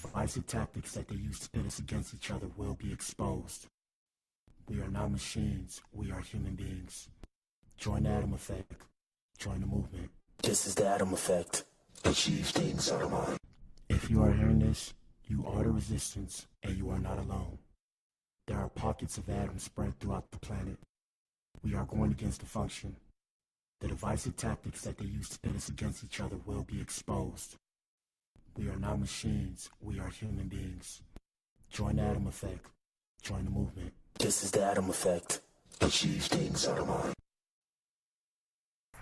divisive tactics that they use to pit us against each other will be exposed. We are not machines, we are human beings. Join the Atom Effect. Join the movement. This is the Atom Effect. Achieve things out of mind. If you are hearing this, you are the resistance, and you are not alone. There are pockets of atoms spread throughout the planet. We are going against the function. The divisive tactics that they use to pit us against each other will be exposed. We are not machines, we are human beings. Join the Atom Effect. Join the movement. This is the Atom Effect. Achieve things out of mind.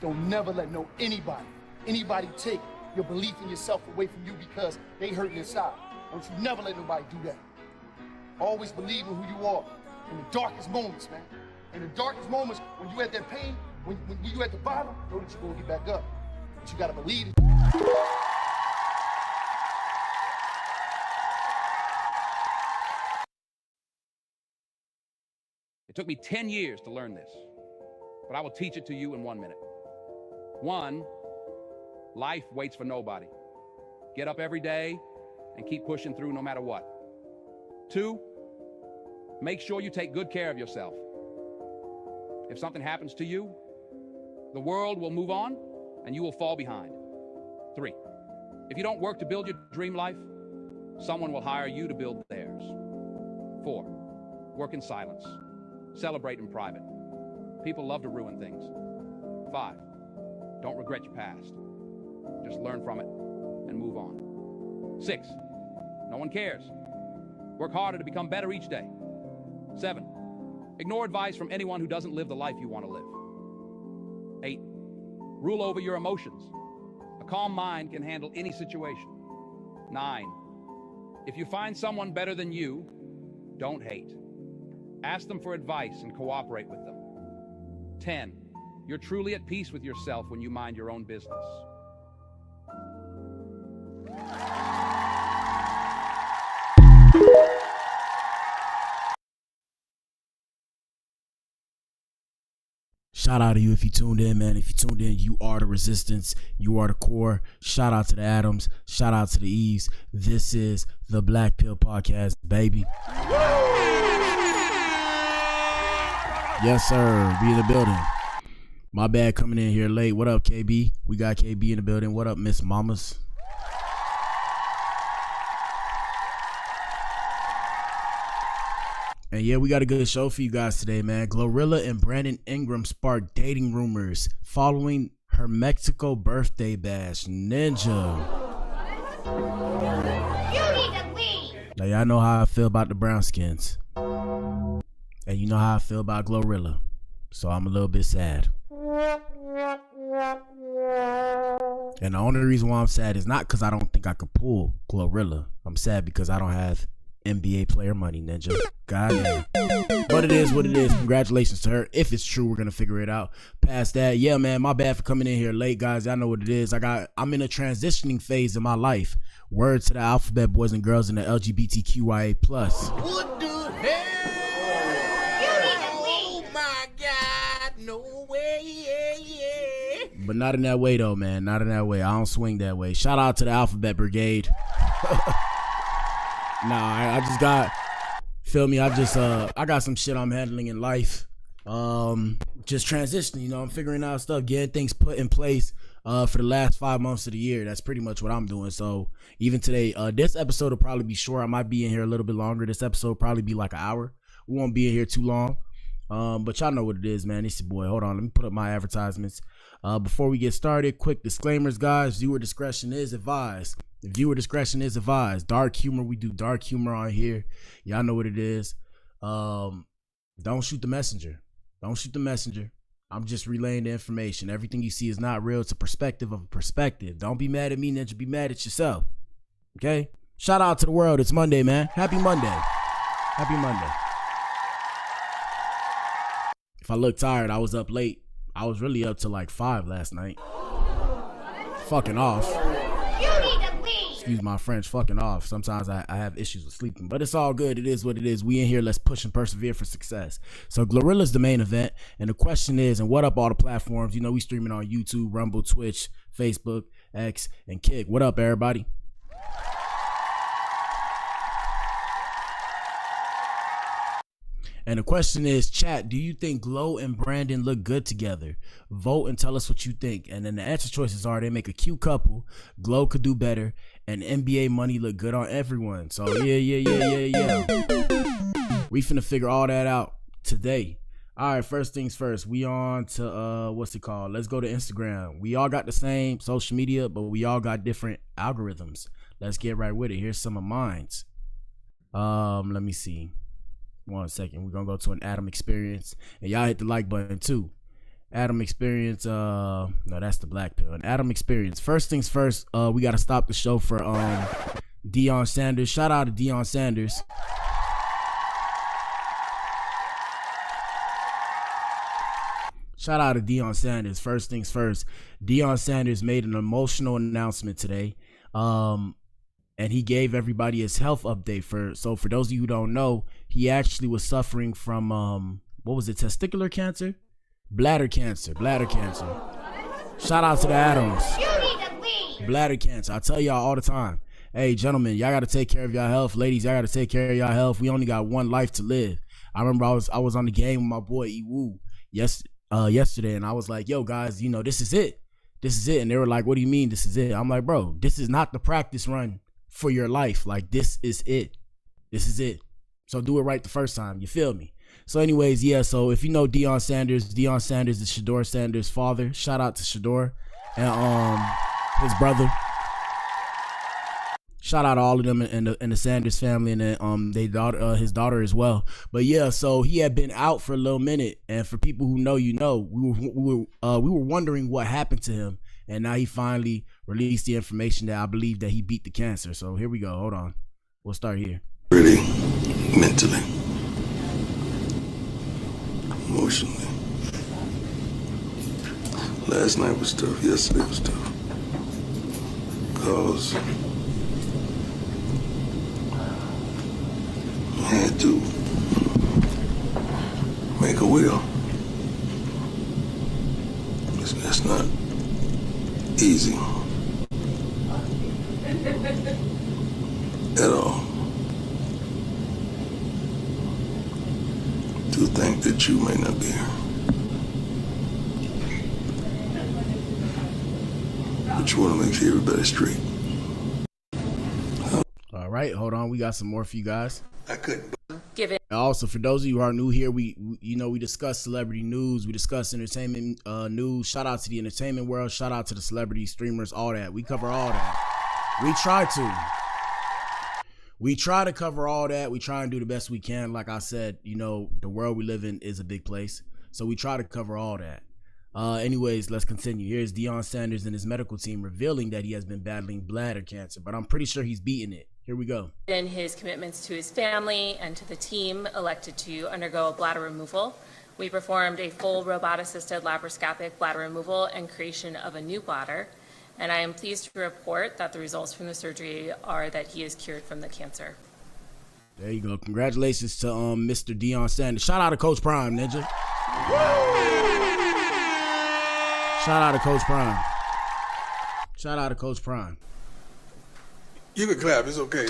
Don't never let anybody take your belief in yourself away from you because they hurting inside. Don't you never let nobody do that. Always believe in who you are in the darkest moments, man. In the darkest moments, when you at that pain, when you at the bottom, know that you're gonna get back up. But you gotta believe it. It took me 10 years to learn this, but I will teach it to you in 1 minute. 1, life waits for nobody. Get up every day and keep pushing through no matter what. 2, make sure you take good care of yourself. If something happens to you, the world will move on and you will fall behind. 3, if you don't work to build your dream life, someone will hire you to build theirs. 4, work in silence. Celebrate in private. People love to ruin things. 5, don't regret your past. Just learn from it and move on. 6, no one cares. Work harder to become better each day. 7, ignore advice from anyone who doesn't live the life you want to live. 8, rule over your emotions. A calm mind can handle any situation. 9, if you find someone better than you, don't hate. Ask them for advice and cooperate with them. 10, you're truly at peace with yourself when you mind your own business. Shout out to you if you tuned in, man. If you tuned in, you are the resistance. You are the core. Shout out to the Atoms. Shout out to the Eves. This is the Black Pill Podcast, baby. Yes, sir. Be in the building. My bad coming in here late. What up, KB? We got KB in the building. What up, Miss Mamas? And yeah, we got a good show for you guys today, man. GloRilla and Bradon Ingram sparked dating rumors following her Mexico birthday bash. Ninja. You need to leave. Now, y'all know how I feel about the brown skins. And you know how I feel about GloRilla. So I'm a little bit sad. And the only reason why I'm sad is not because I don't think I could pull GloRilla. I'm sad because I don't have NBA player money, Ninja. Goddamn. But it is what it is. Congratulations to her. If it's true, we're gonna figure it out. Past that, yeah, man, my bad for coming in here late, guys. I know what it is. I'm in a transitioning phase in my life. Word to the alphabet boys and girls in the LGBTQIA+. What the hell? Oh my God, no way, But not in that way though, man. Not in that way. I don't swing that way. Shout out to the Alphabet Brigade. Nah, I just got, feel me, I got some shit I'm handling in life. Just transitioning, you know, I'm figuring out stuff, getting things put in place for the last 5 months of the year. That's pretty much what I'm doing. So even today, this episode will probably be short. I might be in here a little bit longer. This episode will probably be like an hour. We won't be in here too long. But y'all know what it is, man. It's your boy. Hold on, let me put up my advertisements. Before we get started, quick disclaimers, guys. Viewer discretion is advised. Viewer discretion is advised. Dark humor, we do dark humor on here. Y'all know what it is. Don't shoot the messenger. Don't shoot the messenger. I'm just relaying the information. Everything you see is not real. It's a perspective of a perspective. Don't be mad at me, Ninja. Be mad at yourself. Okay? Shout out to the world. It's Monday, man. Happy Monday. Happy Monday. If I look tired, I was up late. I was really up till like 5 last night. Fucking off. Excuse my French, fucking off. Sometimes I have issues with sleeping, but it's all good. It is what it is. We in here, let's push and persevere for success. So GloRilla's the main event, and the question is, and what up all the platforms? You know, we streaming on YouTube, Rumble, Twitch, Facebook, X, and Kick. What up, everybody? And the question is, chat, do you think Glo and Brandon look good together? Vote and tell us what you think. And then the answer choices are they make a cute couple, Glo could do better, and NBA money look good on everyone. So yeah. We finna figure all that out today. All right, first things first, we on to what's it called? Let's go to Instagram. We all got the same social media, but we all got different algorithms. Let's get right with it. Here's some of mine's. Let me see. 1 second. We're gonna go to an Adam Experience, and y'all hit the like button too. Adam Experience. No, that's the black pill. An Adam Experience. First things first. We gotta stop the show for Deion Sanders. Shout out to Deion Sanders. Shout out to Deion Sanders. First things first. Deion Sanders made an emotional announcement today. And he gave everybody his health update. For those of you who don't know, he actually was suffering from what was it, testicular cancer? Bladder cancer. Shout out to the Adams. Bladder cancer. I tell y'all all the time. Hey, gentlemen, y'all gotta take care of y'all health. Ladies, y'all gotta take care of y'all health. We only got one life to live. I remember I was on the game with my boy Iwu yesterday, and I was like, yo guys, you know, this is it. And they were like, what do you mean this is it? I'm like, bro, this is not the practice run for your life. Like, this is it. So do it right the first time. You feel me? So anyways, yeah, so if you know Deion Sanders is Shador Sanders' father. Shout out to Shador and his brother. Shout out to all of them and the Sanders family, and then his daughter as well. But yeah, so he had been out for a little minute, and for people who know, you know, we were wondering what happened to him, and now he finally released the information that I believe that he beat the cancer. So here we go. Hold on, we'll start here. Really, mentally, emotionally. Last night was tough. Yesterday was tough. Because I had to make a will. That's not easy at all. To think that you may not be here. But you want to make sure everybody's straight. All right, hold on. We got some more for you guys. I couldn't. Give it. Also, for those of you who are new here, we discuss celebrity news, we discuss entertainment news. Shout out to the entertainment world. Shout out to the celebrity streamers, all that. We cover all that. We try to cover all that. We try and do the best we can. Like I said, you know, the world we live in is a big place, so we try to cover all that. Anyways, let's continue. Here's Deion Sanders and his medical team revealing that he has been battling bladder cancer, but I'm pretty sure he's beaten it. Here we go. In his commitments to his family and to the team elected to undergo a bladder removal, we performed a full robot-assisted laparoscopic bladder removal and creation of a new bladder. And I am pleased to report that the results from the surgery are that he is cured from the cancer. There you go. Congratulations to Mr. Deion Sanders. Shout out to Coach Prime, Ninja. Shout out to Coach Prime. Shout out to Coach Prime. You can clap. It's okay.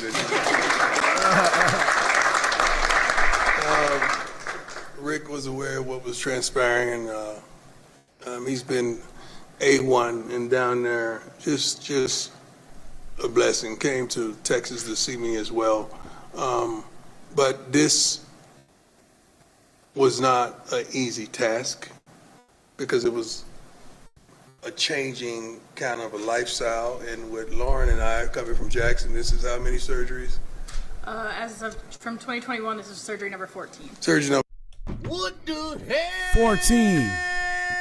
Rick was aware of what was transpiring, and he's been A1 and down there. Just a blessing. Came to Texas to see me as well. But this was not an easy task because it was a changing kind of a lifestyle. And with Lauren and I coming from Jackson, this is how many surgeries? As of from 2021, this is surgery number 14. Surgery number. What the hell? 14.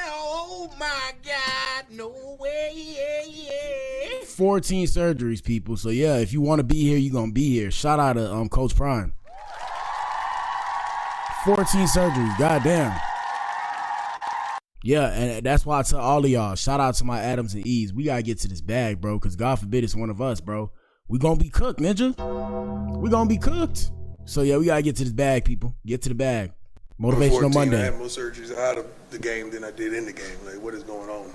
Oh my God, no way. 14 surgeries, people. So yeah, if you want to be here, you're gonna be here. Shout out to Coach Prime. 14 surgeries, goddamn. Yeah, and that's why I tell all of y'all, shout out to my Adams and E's. We gotta get to this bag, bro, because God forbid it's one of us, bro. We gonna be cooked, Ninja. We gonna be cooked. So yeah, we gotta get to this bag, people. Get to the bag. Motivational Monday. I had more surgeries out of the game than I did in the game. Like, what is going on?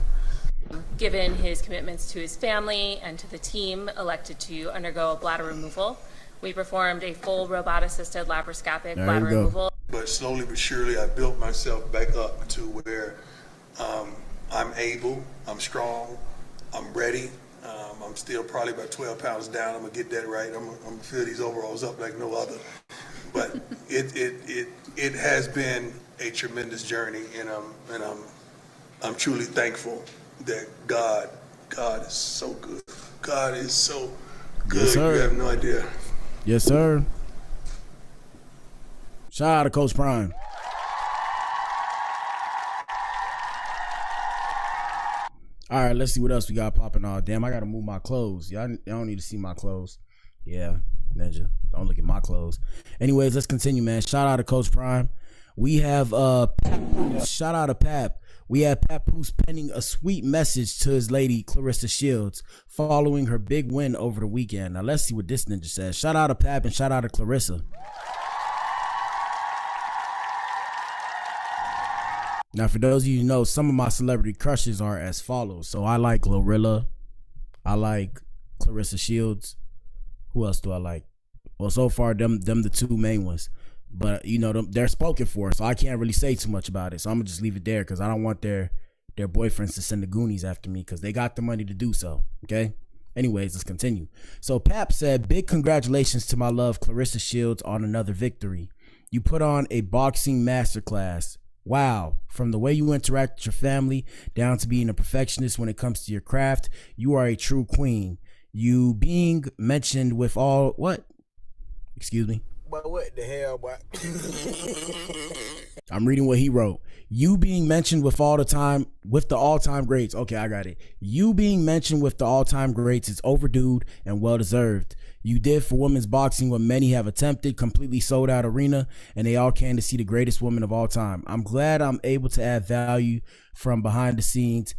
Given his commitments to his family and to the team elected to undergo a bladder removal, we performed a full robot-assisted laparoscopic bladder removal. but slowly but surely I built myself back up to where I'm able, I'm strong, I'm ready. I'm still probably about 12 pounds down. I'm gonna get that right. I'm gonna fill these overalls up like no other. But it has been a tremendous journey, and I'm truly thankful that God is so good. God is so good. Yes, sir. You have no idea. Yes, sir. Shout out to Coach Prime. All right, let's see what else we got popping off. Damn, I gotta move my clothes. Y'all don't need to see my clothes. Yeah, Ninja, don't look at my clothes. Anyways, let's continue, man. Shout out to Coach Prime. We have shout out to Pap. We have Pap who's penning a sweet message to his lady Clarissa Shields following her big win over the weekend. Now let's see what this ninja says. Shout out to Pap and shout out to Clarissa. Now, for those of you who know, some of my celebrity crushes are as follows. So I like GloRilla. I like Clarissa Shields. Who else do I like? Well, so far, them the two main ones. But, you know, they're spoken for, so I can't really say too much about it. So I'm going to just leave it there because I don't want their boyfriends to send the Goonies after me because they got the money to do so, okay? Anyways, let's continue. So Pap said, big congratulations to my love, Clarissa Shields, on another victory. You put on a boxing masterclass. Wow, from the way you interact with your family down to being a perfectionist when it comes to your craft, you are a true queen. You being mentioned with all, what? Excuse me. But what the hell, boy? I'm reading what he wrote. You being mentioned with the all-time greats. Okay, I got it. You being mentioned with the all-time greats is overdue and well-deserved. You did for women's boxing what many have attempted, completely sold out arena, and they all came to see the greatest woman of all time. I'm glad I'm able to add value from behind the scenes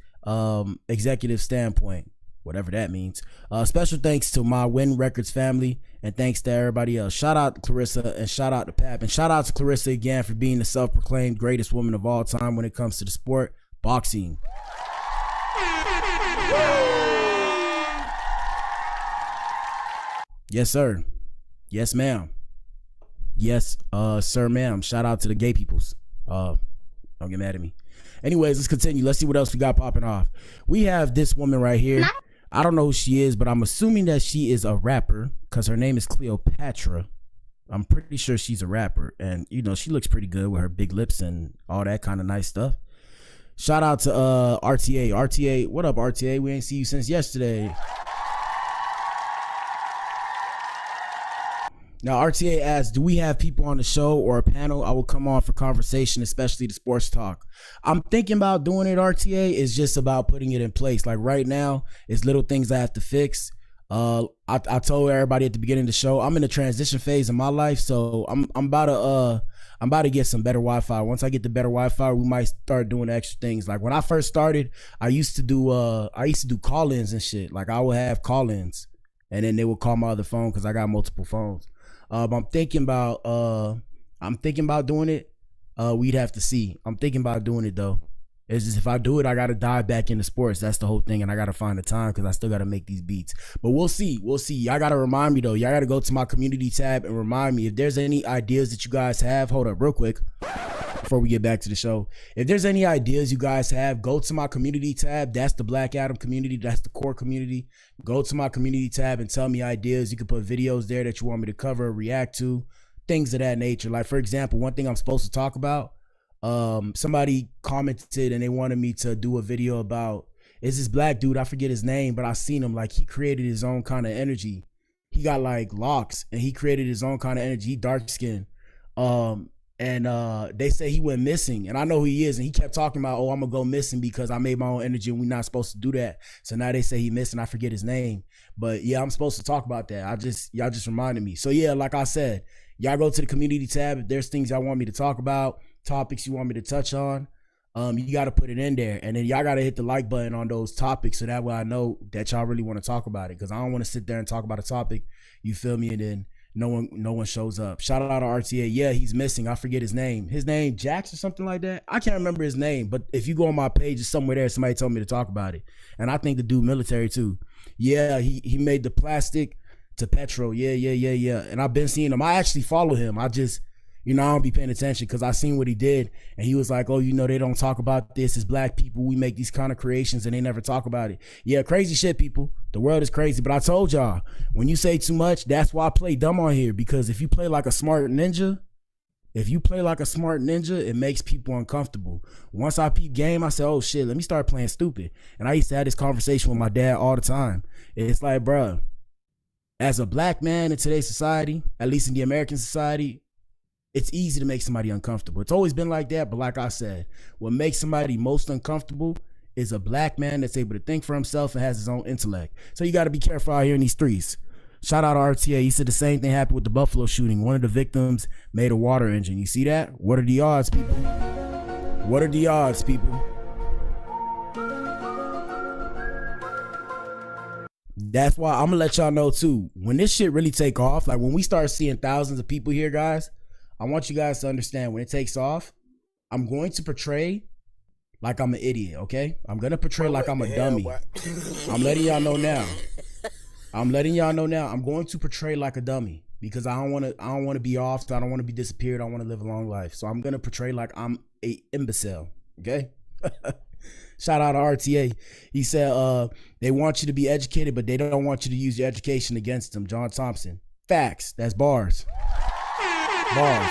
executive standpoint, whatever that means. Special thanks to my Win Records family, and thanks to everybody else. Shout out to Clarissa and shout out to Pap, and shout out to Clarissa again for being the self-proclaimed greatest woman of all time when it comes to the sport, boxing. Yes, sir. Yes, ma'am. Yes, sir, ma'am. Shout out to the gay peoples. Don't get mad at me. Anyways, let's continue. Let's see what else we got popping off. We have this woman right here. I don't know who she is, but I'm assuming that she is a rapper because her name is Cleopatra. I'm pretty sure she's a rapper. And, you know, she looks pretty good with her big lips and all that kind of nice stuff. Shout out to RTA. RTA, what up, RTA? We ain't see you since yesterday. Now, RTA asks, do we have people on the show or a panel I will come on for conversation, especially the sports talk? I'm thinking about doing it, RTA. It's just about putting it in place. Like right now, it's little things I have to fix. I told everybody at the beginning of the show, I'm in the transition phase of my life, so I'm about to get some better Wi-Fi. Once I get the better Wi-Fi, we might start doing extra things. Like when I first started, I used to do call-ins and shit. Like I would have call-ins, and then they would call my other phone because I got multiple phones. I'm thinking about doing it. We'd have to see. I'm thinking about doing it though. It's just if I do it, I gotta dive back into sports. That's the whole thing, and I gotta find the time because I still gotta make these beats. But we'll see. Y'all gotta remind me though. Y'all gotta go to my community tab and remind me if there's any ideas that you guys have. Hold up, real quick, before we get back to the show. If there's any ideas you guys have, go to my community tab. That's the Black Adam community. That's the core community. Go to my community tab and tell me ideas. You can put videos there that you want me to cover, react to, things of that nature. Like for example, one thing I'm supposed to talk about. Somebody commented and they wanted me to do a video about, is this black dude, I forget his name, but I seen him, like he created his own kind of energy. He got like locks and he created his own kind of energy. He dark skinned. They say he went missing, and I know who he is, and he kept talking about, oh, I'm gonna go missing because I made my own energy and we're not supposed to do that. So now they say he missing. I forget his name, but yeah, I'm supposed to talk about that. Y'all just reminded me. So yeah, like I said, y'all go to the community tab. If there's things y'all want me to talk about, topics you want me to touch on, you got to put it in there, and then y'all got to hit the like button on those topics so that way I know that y'all really want to talk about it, because I don't want to sit there and talk about a topic, you feel me, and then no one shows up. Shout out to RTA. Yeah, he's missing. I forget his name Jax or something like that. I can't remember his name, but if you go on my page, it's somewhere there. Somebody told me to talk about it, and I think the dude military too. Yeah, he made the plastic to petrol. Yeah, and I've been seeing him. I actually follow him. I just you know, I don't be paying attention because I seen what he did, and he was like, oh, you know, they don't talk about this as black people. We make these kind of creations and they never talk about it. Yeah, crazy shit, people. The world is crazy. But I told y'all, when you say too much, that's why I play dumb on here, because if you play like a smart ninja, it makes people uncomfortable. Once I peep game, I said, oh shit, let me start playing stupid. And I used to have this conversation with my dad all the time. It's like, bruh, as a black man in today's society, at least in the American society, it's easy to make somebody uncomfortable. It's always been like that, but like I said, what makes somebody most uncomfortable is a black man that's able to think for himself and has his own intellect. So you got to be careful out here in these streets. Shout out to RTA. He said the same thing happened with the Buffalo shooting. One of the victims made a water engine. You see that? What are the odds, people? What are the odds, people? That's why I'm gonna let y'all know too, when this shit really take off, like when we start seeing thousands of people here, guys, I want you guys to understand, when it takes off, I'm going to portray like I'm an idiot, okay? I'm gonna portray like I'm a dummy. I'm letting y'all know now. I'm going to portray like a dummy because I don't want to be off. I don't want to be disappeared. I want to live a long life. So I'm gonna portray like I'm a imbecile, okay? Shout out to RTA. He said they want you to be educated, but they don't want you to use your education against them. John Thompson. Facts. That's bars. Bars.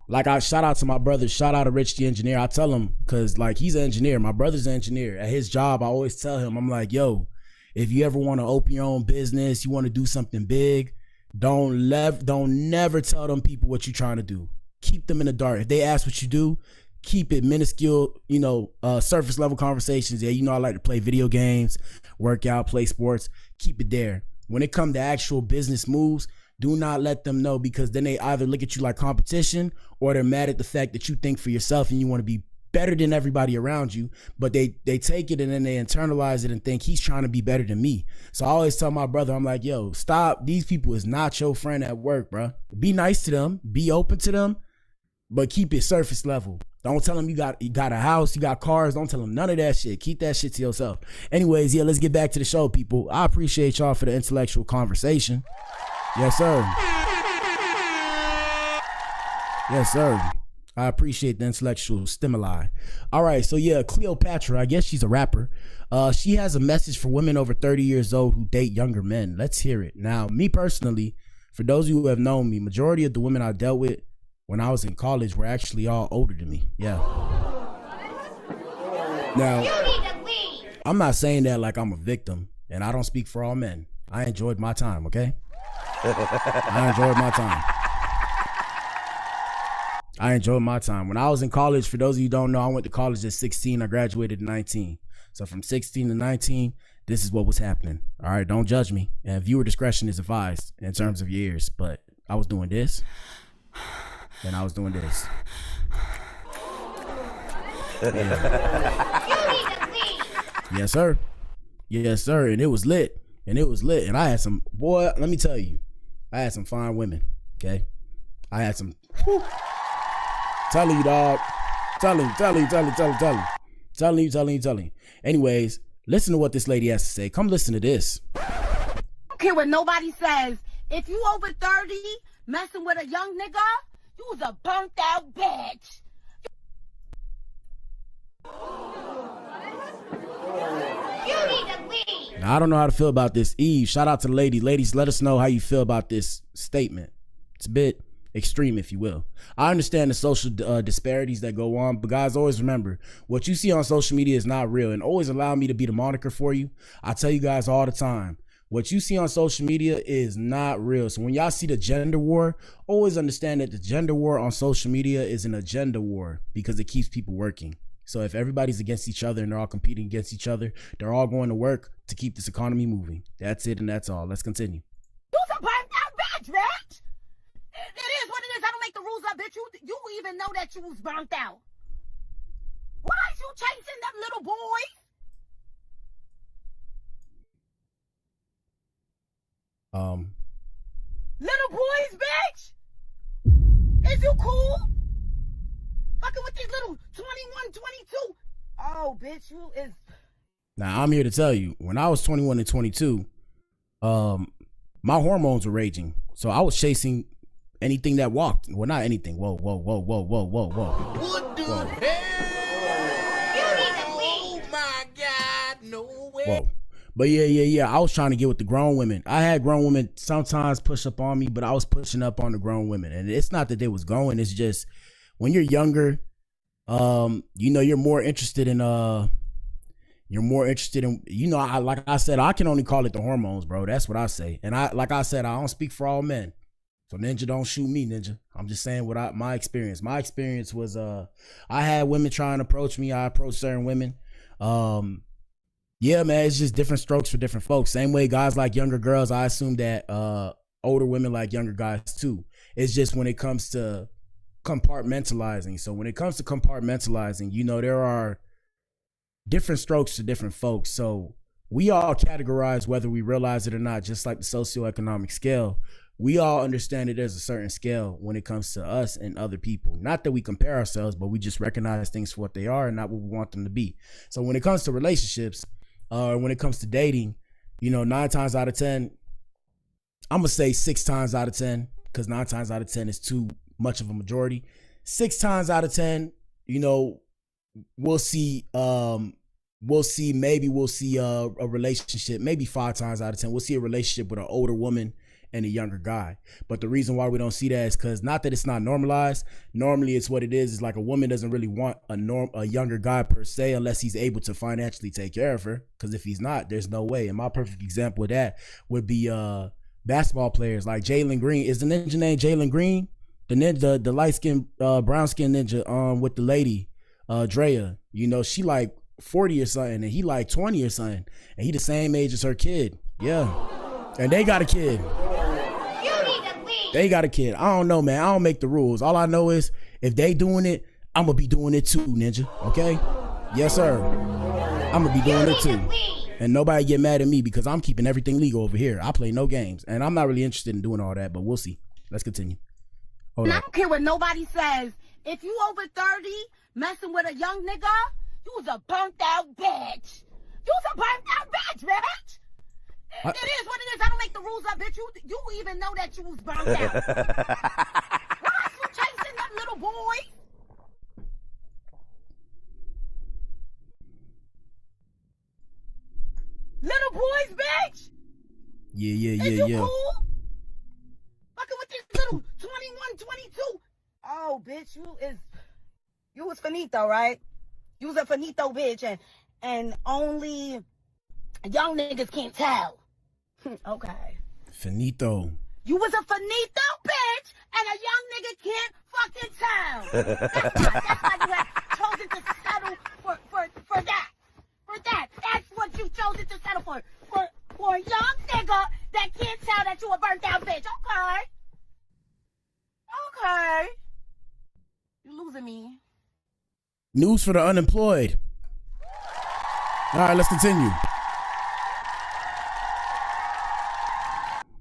Like, I shout out to my brother, shout out to Rich the engineer. I tell him, because like he's an engineer, my brother's an engineer. At his job, I always tell him, I'm like, yo, if you ever want to open your own business, you want to do something big, don't never tell them people what you're trying to do. Keep them in the dark. If they ask what you do, keep it minuscule, you know, surface level conversations. Yeah, you know, I like to play video games, work out, play sports. Keep it there. When it comes to actual business moves, do not let them know, because then they either look at you like competition or they're mad at the fact that you think for yourself and you want to be better than everybody around you, but they take it and then they internalize it and think he's trying to be better than me. So I always tell my brother, I'm like, yo, stop. These people is not your friend at work, bro. Be nice to them, be open to them, but keep it surface level. Don't tell them you got a house, you got cars. Don't tell them none of that shit. Keep that shit to yourself. Anyways, yeah, let's get back to the show, people. I appreciate y'all for the intellectual conversation. Yes, sir. Yes, sir. I appreciate the intellectual stimuli. All right, so yeah, Cleopatra, I guess she's a rapper. She has a message for women over 30 years old who date younger men. Let's hear it. Now, me personally, for those of you who have known me, majority of the women I dealt with when I was in college were actually all older than me. Yeah. Now, I'm not saying that like I'm a victim, and I don't speak for all men. I enjoyed my time, okay? I enjoyed my time. When I was in college, for those of you who don't know, I went to college at 16. I graduated at 19. So from 16 to 19, this is what was happening. All right, don't judge me. And viewer discretion is advised in terms of years. But I was doing this, and I was doing this. Yes, sir. Yes, sir. And it was lit. And I had some, boy, let me tell you, I had some fine women, okay? I had some, telling you, dog. Telling you. Anyways, listen to what this lady has to say. Come listen to this. I don't care what nobody says. If you over 30, messing with a young nigga, you was a burnt out bitch. You need to leave. Now, I don't know how to feel about this. Eve, shout out to the lady. Ladies, let us know how you feel about this statement. It's a bit extreme, if you will. I understand the social disparities that go on, but guys, always remember, what you see on social media is not real, and always allow me to be the moniker for you. I tell you guys all the time, what you see on social media is not real. So when y'all see the gender war, always understand that the gender war on social media is an agenda war, because it keeps people working. So if everybody's against each other and they're all competing against each other, they're all going to work to keep this economy moving. That's it, and that's all. Let's continue. You's a burnt out bitch, bitch. It is what it is. I don't make the rules up, bitch. You even know that you was burnt out. Why is you chasing them little boys? Little boys, bitch? Is you cool? Fucking with these little 21, 22. Oh, bitch, you is... Now, I'm here to tell you, when I was 21 and 22, my hormones were raging. So I was chasing anything that walked. Well, not anything. Whoa. What the hell? Oh my God, no way. Whoa. But yeah. I was trying to get with the grown women. I had grown women sometimes push up on me, but I was pushing up on the grown women. And it's not that they was going. It's just when you're younger, you're more interested in, like I said, I can only call it the hormones, bro. That's what I say. And like I said, I don't speak for all men. So Ninja, don't shoot me, Ninja. I'm just saying my experience. My experience was, I had women trying to approach me. I approached certain women. Yeah, man, it's just different strokes for different folks. Same way guys like younger girls, I assume that older women like younger guys too. It's just when it comes to compartmentalizing. So when it comes to compartmentalizing, there are different strokes to different folks. So we all categorize whether we realize it or not, just like the socioeconomic scale. We all understand that there's a certain scale when it comes to us and other people. Not that we compare ourselves, but we just recognize things for what they are and not what we want them to be. So when it comes to relationships, when it comes to dating, 9 times out of 10, I'm going to say 6 times out of 10, because 9 times out of 10 is too much of a majority. 6 times out of 10, we'll see a relationship. Maybe 5 times out of 10, we'll see a relationship with an older woman and a younger guy. But the reason why we don't see that is because not that it's not normalized. Normally it's what it is. It's like a woman doesn't really want a younger guy per se, unless he's able to financially take care of her. Because if he's not, there's no way. And my perfect example of that would be basketball players like Jalen Green. Is the ninja named Jalen Green? The ninja, the light-skinned, brown-skinned ninja with the lady, Drea. She like 40 or something, and he like 20 or something. And he the same age as her kid. Yeah. And they got a kid. They got a kid. I don't know, man. I don't make the rules. All I know is if they doing it, I'm going to be doing it too, Ninja. Okay? Yes, sir. I'm going to be doing it too. And nobody get mad at me because I'm keeping everything legal over here. I play no games. And I'm not really interested in doing all that, but we'll see. Let's continue. Hold on. I don't care what nobody says. If you over 30 messing with a young nigga, you was a burnt out bitch. You was a burnt out bitch, bitch. It is what it is. I don't make the rules up, bitch. You even know that you was burnt out. Why are you chasing them little boys? Little boys, bitch. Yeah. Is you cool? Fucking with this little 21, 22. Oh, bitch, you was finito, right? You was a finito bitch, and only young niggas can't tell. Okay. Finito. You was a finito bitch, and a young nigga can't fucking tell. That's why you have chosen to settle for that. For that. That's what you chosen to settle for. For a young nigga that can't tell that you a burnt out bitch. Okay. You're losing me. News for the unemployed. All right, let's continue.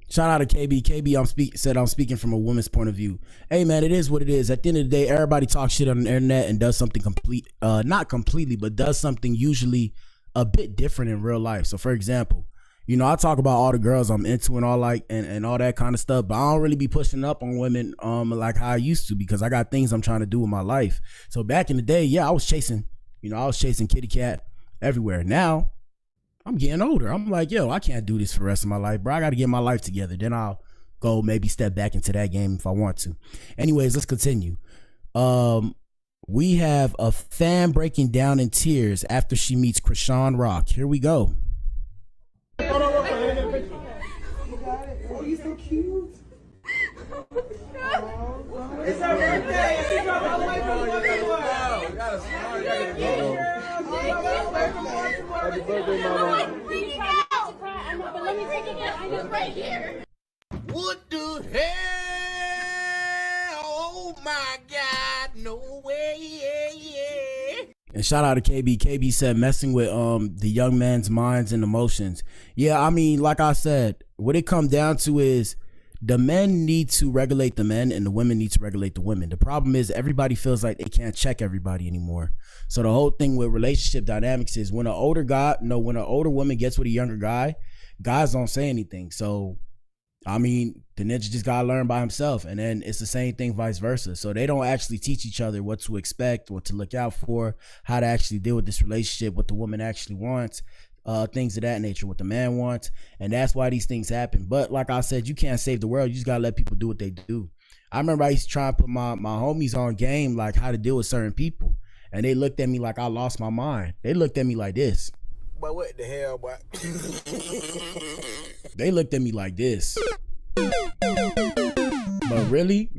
Shout out to KB. KB, said I'm speaking from a woman's point of view. Hey man, it is what it is. At the end of the day, everybody talks shit on the internet and does something not completely, but does something usually a bit different in real life. So for example, I talk about all the girls I'm into and all and all that kind of stuff, but I don't really be pushing up on women like how I used to, because I got things I'm trying to do in my life. So back in the day, yeah, I was chasing kitty cat everywhere. Now I'm getting older. I'm like, yo, I can't do this for the rest of my life, bro. I got to get my life together. Then I'll go maybe step back into that game if I want to. Anyways, let's continue. We have a fan breaking down in tears after she meets Krishan Rock. Here we go. Oh, you're so cute. It's her birthday. She dropped all the way from the Happy birthday, Mama. But let me take it out. I know right here. What the hell? Oh my God, no way. And shout out to KB. KB said messing with the young man's minds and emotions. Yeah, I mean, like I said, what it comes down to is the men need to regulate the men and the women need to regulate the women. The problem is everybody feels like they can't check everybody anymore. So the whole thing with relationship dynamics is when an older woman gets with a younger guy, guys don't say anything. So I mean, the ninja just gotta learn by himself, and then it's the same thing vice versa. So they don't actually teach each other what to expect, what to look out for, how to actually deal with this relationship, what the woman actually wants, things of that nature, what the man wants, and that's why these things happen. But like I said, you can't save the world. You just gotta let people do what they do. I remember I used to try and put my homies on game, like how to deal with certain people, and they looked at me like I lost my mind. They looked at me like this. But what the hell, boy? They looked at me like this. But really,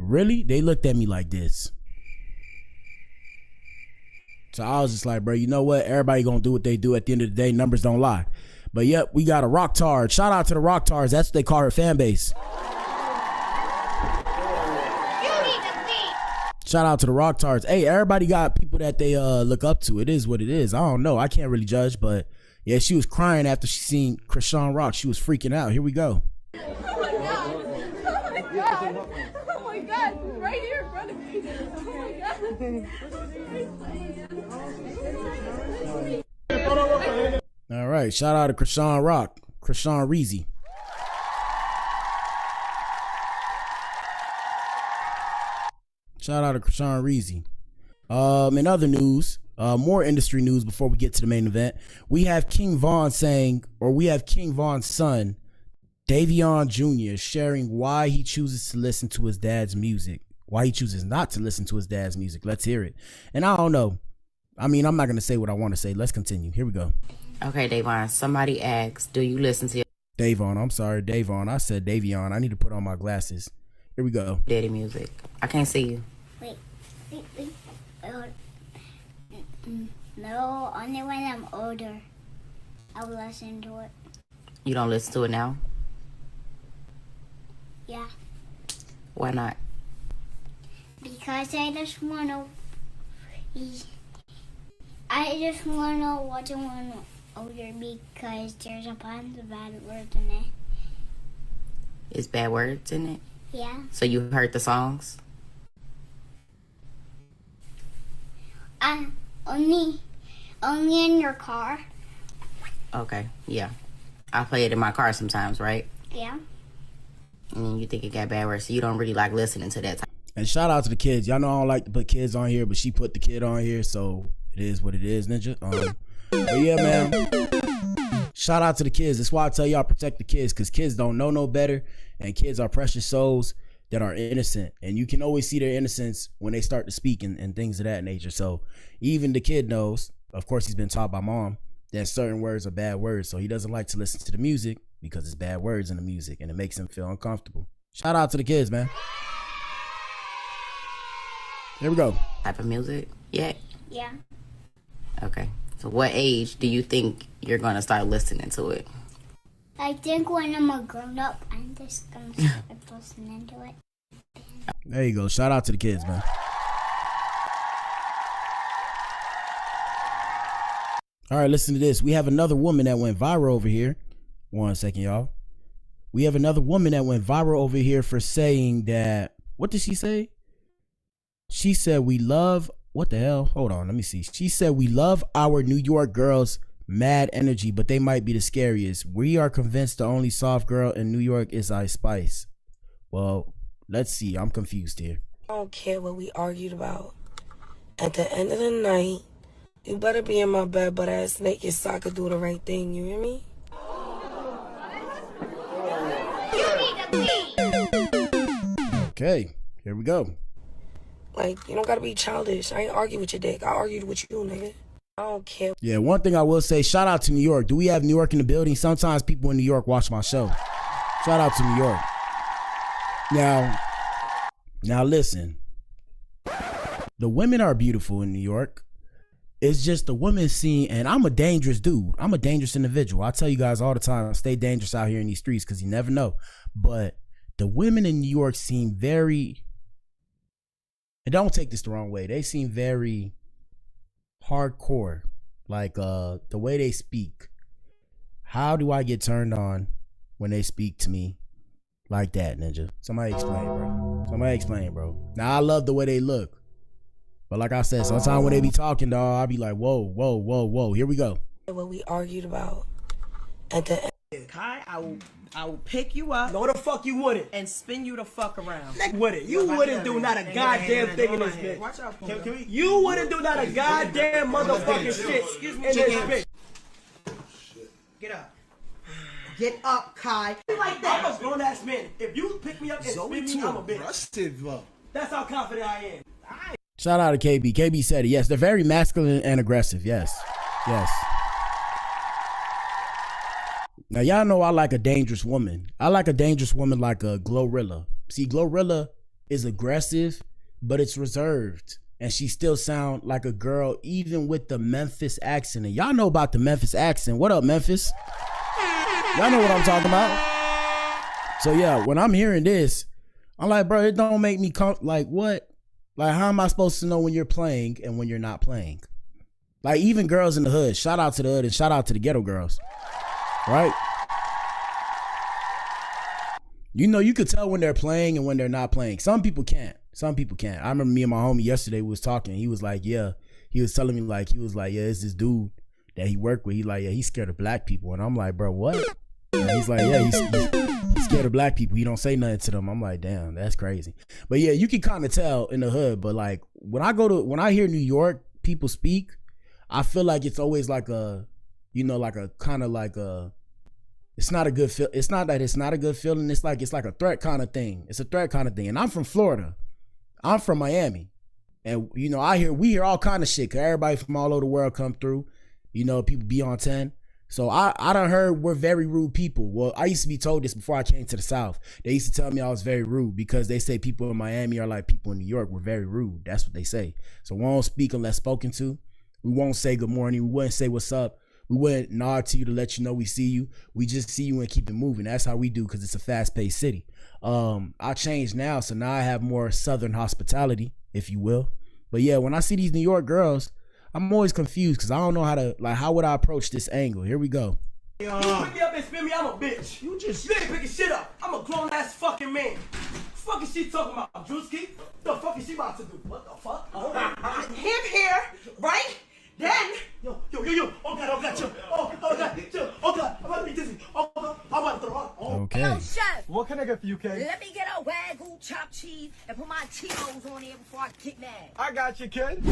they looked at me like this. So I was just like, bro, you know what? Everybody gonna do what they do. At the end of the day, numbers don't lie. But yep, we got a rock tard. Shout out to the rock tards. That's what they call her fan base. Shout out to the rock tards. Hey, everybody got people that they look up to. It is what it is. I don't know. I can't really judge, but yeah, she was crying after she seen Krishan Rock. She was freaking out. Here we go. Oh my god. Oh my god. Oh my god. Right here in front of me. Oh my god. All right. Shout out to Krishan Rock. Krishan Reezy. Shout out to Krishan Reezy. In other news, more industry news before we get to the main event. We have King Von's son, Davion Jr., sharing why he chooses to listen to his dad's music. Why he chooses not to listen to his dad's music. Let's hear it. And I don't know. I mean, I'm not going to say what I want to say. Let's continue. Here we go. Okay, Davon. Somebody asked, do you listen to Davon? I'm sorry, Davon. I said Davion. I need to put on my glasses. Here we go. daddy music? I can't see you. Wait. No, only when I'm older, I will listen to it. You don't listen to it now? Yeah. Why not? Because I just want to watch it when I'm older because there's a bunch of bad words in it. Is bad words in it? Yeah. So you heard the songs? Only in your car. Okay, yeah. I play it in my car sometimes, right? Yeah. And you think it got bad words, so you don't really like listening to that. And shout out to the kids. Y'all know I don't like to put kids on here, but she put the kid on here, so it is what it is, Ninja. But yeah, man. Shout out to the kids. That's why I tell y'all protect the kids, because kids don't know no better, and kids are precious souls that are innocent, and you can always see their innocence when they start to speak and things of that nature. So even the kid knows, of course he's been taught by mom, that certain words are bad words, so he doesn't like to listen to the music because it's bad words in the music and it makes him feel uncomfortable. Shout out to the kids, man. Here we go. Type of music? Yeah. Yeah. Okay. So what age do you think you're going to start listening to it? I think when I'm a grown up, I'm just going to start listening to it. There you go. Shout out to the kids, man. All right, listen to this. We have another woman that went viral over here. One second, y'all. We have another woman that went viral over here for saying that, what did she say? She said, we love, what the hell? Hold on, let me see. She said, we love our New York girls, mad energy, but they might be the scariest. We are convinced the only soft girl in New York is Ice Spice. Well, let's see. I'm confused here. I don't care what we argued about. At the end of the night, you better be in my bed butt ass naked so I could do the right thing, you hear me? Okay, here we go. Like, you don't gotta be childish. I ain't argue with your dick. I argued with you, nigga. I don't care. Yeah, one thing I will say, shout out to New York. Do we have New York in the building? Sometimes people in New York watch my show. Shout out to New York. Now listen. The women are beautiful in New York. It's just the women scene, and I'm a dangerous dude. I'm a dangerous individual. I tell you guys all the time, stay dangerous out here in these streets because you never know. But the women in New York seem very, and don't take this the wrong way, they seem very hardcore. Like the way they speak. How do I get turned on when they speak to me like that, Ninja? Somebody explain, bro. Somebody explain, bro. Now I love the way they look. But like I said, sometimes when they be talking, dog, I be like, whoa, whoa, whoa, whoa. Here we go. What we argued about. At the end. Kai, I will pick you up. No, the fuck you wouldn't. And spin you the fuck around. Wouldn't. You wouldn't do not a goddamn thing in this bitch. Watch out, You wouldn't do not a goddamn motherfucking shit in this bitch. Get up. Get up, Kai. Like that. I'm a grown ass man. If you pick me up and spin me, I'm a bitch. That's how confident I am. Shout out to KB. KB said it. Yes, they're very masculine and aggressive. Yes. Yes. Now, y'all know I like a dangerous woman. I like a dangerous woman like a GloRilla. See, GloRilla is aggressive, but it's reserved. And she still sound like a girl, even with the Memphis accent. And y'all know about the Memphis accent. What up, Memphis? Y'all know what I'm talking about. So, yeah, when I'm hearing this, I'm like, bro, it don't make me like, what? Like, how am I supposed to know when you're playing and when you're not playing? Like, even girls in the hood. Shout out to the hood and shout out to the ghetto girls. Right? You know, you could tell when they're playing and when they're not playing. Some people can't. Some people can't. I remember me and my homie yesterday was talking. He was like, yeah. He was telling me like, yeah, it's this dude that he worked with. He like, yeah, he's scared of black people. And I'm like, bro, what? And he's like, yeah, he's scared of black people. He don't say nothing to them. I'm like, damn, that's crazy. But yeah, you can kind of tell in the hood. But like, when I hear New York people speak, I feel like it's always like a, you know, like a kind of like a, it's not a good feel. It's not that it's not a good feeling. It's like a threat kind of thing. It's a threat kind of thing. And I'm from Florida. I'm from Miami. And you know, we hear all kind of shit. Cause everybody from all over the world come through. You know, people be on 10. So I done heard we're very rude people. Well, I used to be told this before I came to the South. They used to tell me I was very rude because they say people in Miami are like people in New York. We're very rude. That's what they say. So we won't speak unless spoken to. We won't say good morning. We wouldn't say what's up. We wouldn't nod to you to let you know we see you. We just see you and keep it moving. That's how we do because it's a fast-paced city. I changed now, so now I have more Southern hospitality, if you will. But yeah, when I see these New York girls, I'm always confused because I don't know how would I approach this angle. Here we go. You pick me up and spin me, I'm a bitch. You ain't picking shit up. I'm a grown ass fucking man. Fuck is she talking about, Drewski? The fuck is she about to do? What the fuck? Him here, right? Then yo. Oh God, chill. Oh God, chill. Oh God, I'm about to be dizzy. Oh God, I'm about to throw up. Okay. Yo, chef. What can I get for you, Kay? Let me get a Wagyu chopped cheese and put my Cheetos on there before I get mad. I got you, kid.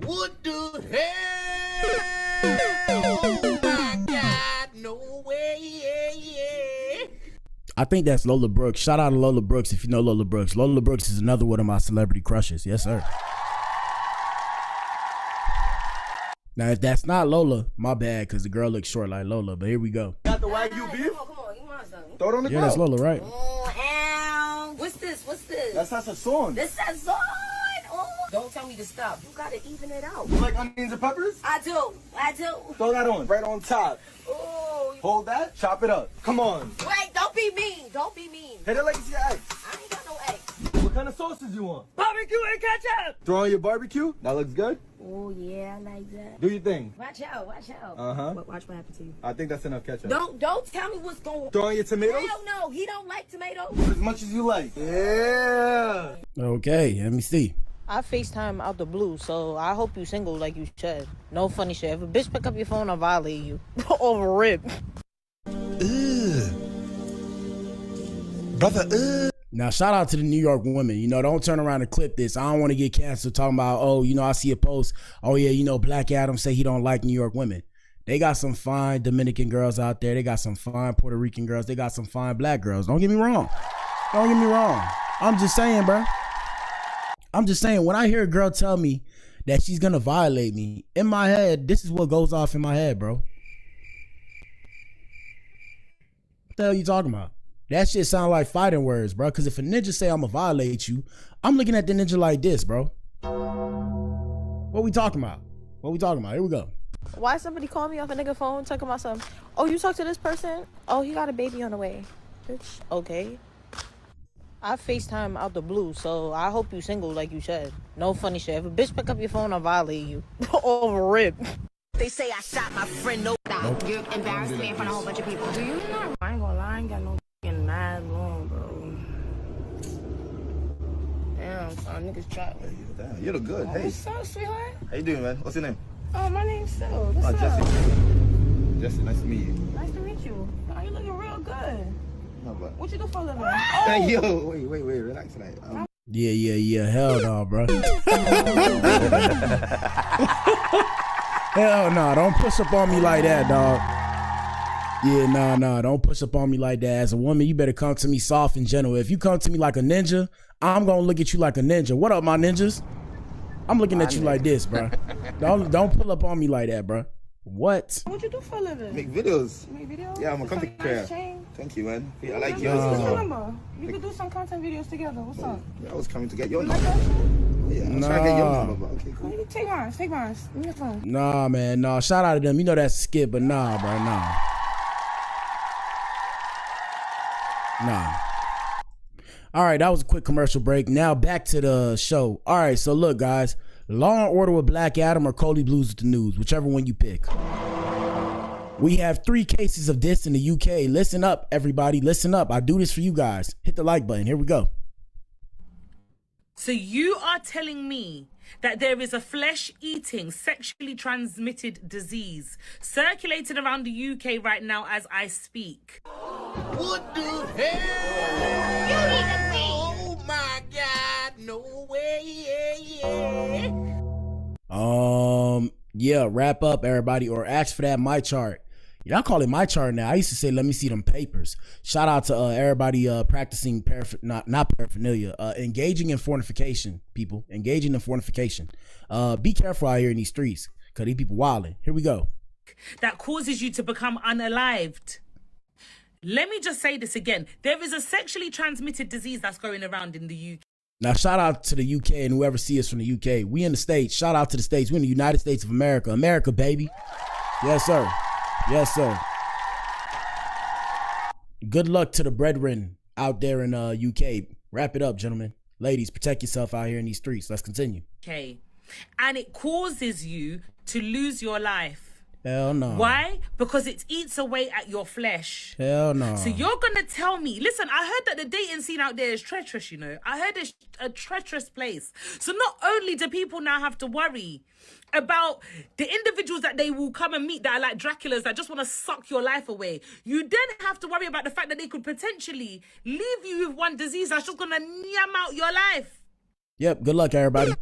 What the hell? Oh my God, no way. I think that's Lola Brooks. Shout out to Lola Brooks if you know Lola Brooks. Lola Brooks is another one of my celebrity crushes. Yes, sir. Now, if that's not Lola, my bad, because the girl looks short like Lola, but here we go. Got the Wagyu beef? Come on, you want something? Throw it on the grill. Yeah, that's Lola, right? Oh, ow. What's this? That's sazon. This is on. Oh. Don't tell me to stop. You gotta even it out. You like onions and peppers? I do. Throw that on, right on top. Oh. Hold that, chop it up. Come on. Wait, don't be mean. Hit it like it's your eggs. I ain't got no eggs. What kind of sauces you want? barbecue and ketchup. Throw on your barbecue. That looks good. Oh, yeah, I like that. Do your thing. Watch out. Uh-huh. Watch what happens to you. I think that's enough ketchup. Don't tell me what's going on. Throw on your tomatoes? Hell no, he don't like tomatoes. As much as you like. Yeah. Okay, let me see. I FaceTime out the blue, so I hope you single like you said. No funny shit. If a bitch pick up your phone, I'll violate you. Over rip. Brother, Now, shout out to the New York women. You know, don't turn around and clip this. I don't want to get canceled talking about, oh, you know, I see a post. Oh, yeah, you know, Black Adam say he don't like New York women. They got some fine Dominican girls out there. They got some fine Puerto Rican girls. They got some fine black girls. Don't get me wrong. I'm just saying, bro. I'm just saying, when I hear a girl tell me that she's going to violate me, in my head, this is what goes off in my head, bro. What the hell are you talking about? That shit sound like fighting words, bro. Because if a ninja say I'm going to violate you, I'm looking at the ninja like this, bro. What we talking about? Here we go. Why somebody call me off a nigga phone talking about something? Oh, you talk to this person? Oh, he got a baby on the way. Bitch, okay. I FaceTime out the blue, so I hope you single like you said. No funny shit. If a bitch pick up your phone, I'll violate you. Over rip. They say I shot my friend. No. You're embarrassing me in front of a whole bunch of people. Do you know? I ain't gonna lie, I ain't got no f***ing mad long, bro. Damn, son, niggas try. Hey, damn, you look good. Hey. What's up, sweetheart? How you doing, man? What's your name? Oh, my name's Phil. What's up? Jesse. Jesse, nice to meet you. Nice to meet you. What you do for a living? Hey, yo, wait, relax tonight. Yeah. Hell no, bro. Hell no, don't push up on me like that, dog. Yeah, nah, don't push up on me like that. As a woman, you better come to me soft and gentle. If you come to me like a ninja, I'm gonna look at you like a ninja. What up, my ninjas? I'm looking at you like this, bro. Don't pull up on me like that, bro. What? What you do for a living? Make videos. Make videos? Yeah, I'm a content creator. Thank you, man. I like yours. What's your number? We could do some content videos together. What's up? I was coming to get your number. Yeah, I'm trying to get your number, but okay, cool. Take mine. Give me your phone. Nah, man, nah. Shout out to them. You know that's a skip, but nah, bro, nah. All right, that was a quick commercial break. Now back to the show. All right, so look, guys. Law and Order with Black Adam or Coley Blues with the News, whichever one you pick. We have 3 cases of this in the UK. Listen up, everybody. Listen up. I do this for you guys. Hit the like button. Here we go. So you are telling me that there is a flesh-eating, sexually transmitted disease circulating around the UK right now as I speak? What the hell? You need to be. Oh my God, no way. Yeah, wrap up, everybody, or ask for that my chart. Y'all call it my chart now. I used to say, let me see them papers. Shout out to everybody practicing not paraphernalia, engaging in fornication, people. Engaging in fornication. Be careful out here in these streets, because these people wilding. Here we go. That causes you to become unalived. Let me just say this again. There is a sexually transmitted disease that's going around in the UK. Now, shout out to the UK and whoever sees us from the UK. We in the States. Shout out to the States. We in the United States of America. America, baby. Yes, sir. Yes, sir. Good luck to the brethren out there in UK. Wrap it up, gentlemen. Ladies, protect yourself out here in these streets. Let's continue. Okay. And it causes you to lose your life. Hell no. Why? Because it eats away at your flesh. Hell no. So you're going to tell me, listen, I heard that the dating scene out there is treacherous, you know. I heard it's a treacherous place. So not only do people now have to worry about the individuals that they will come and meet that are like Draculas that just want to suck your life away, you then have to worry about the fact that they could potentially leave you with one disease that's just going to yam out your life. Yep, good luck, everybody.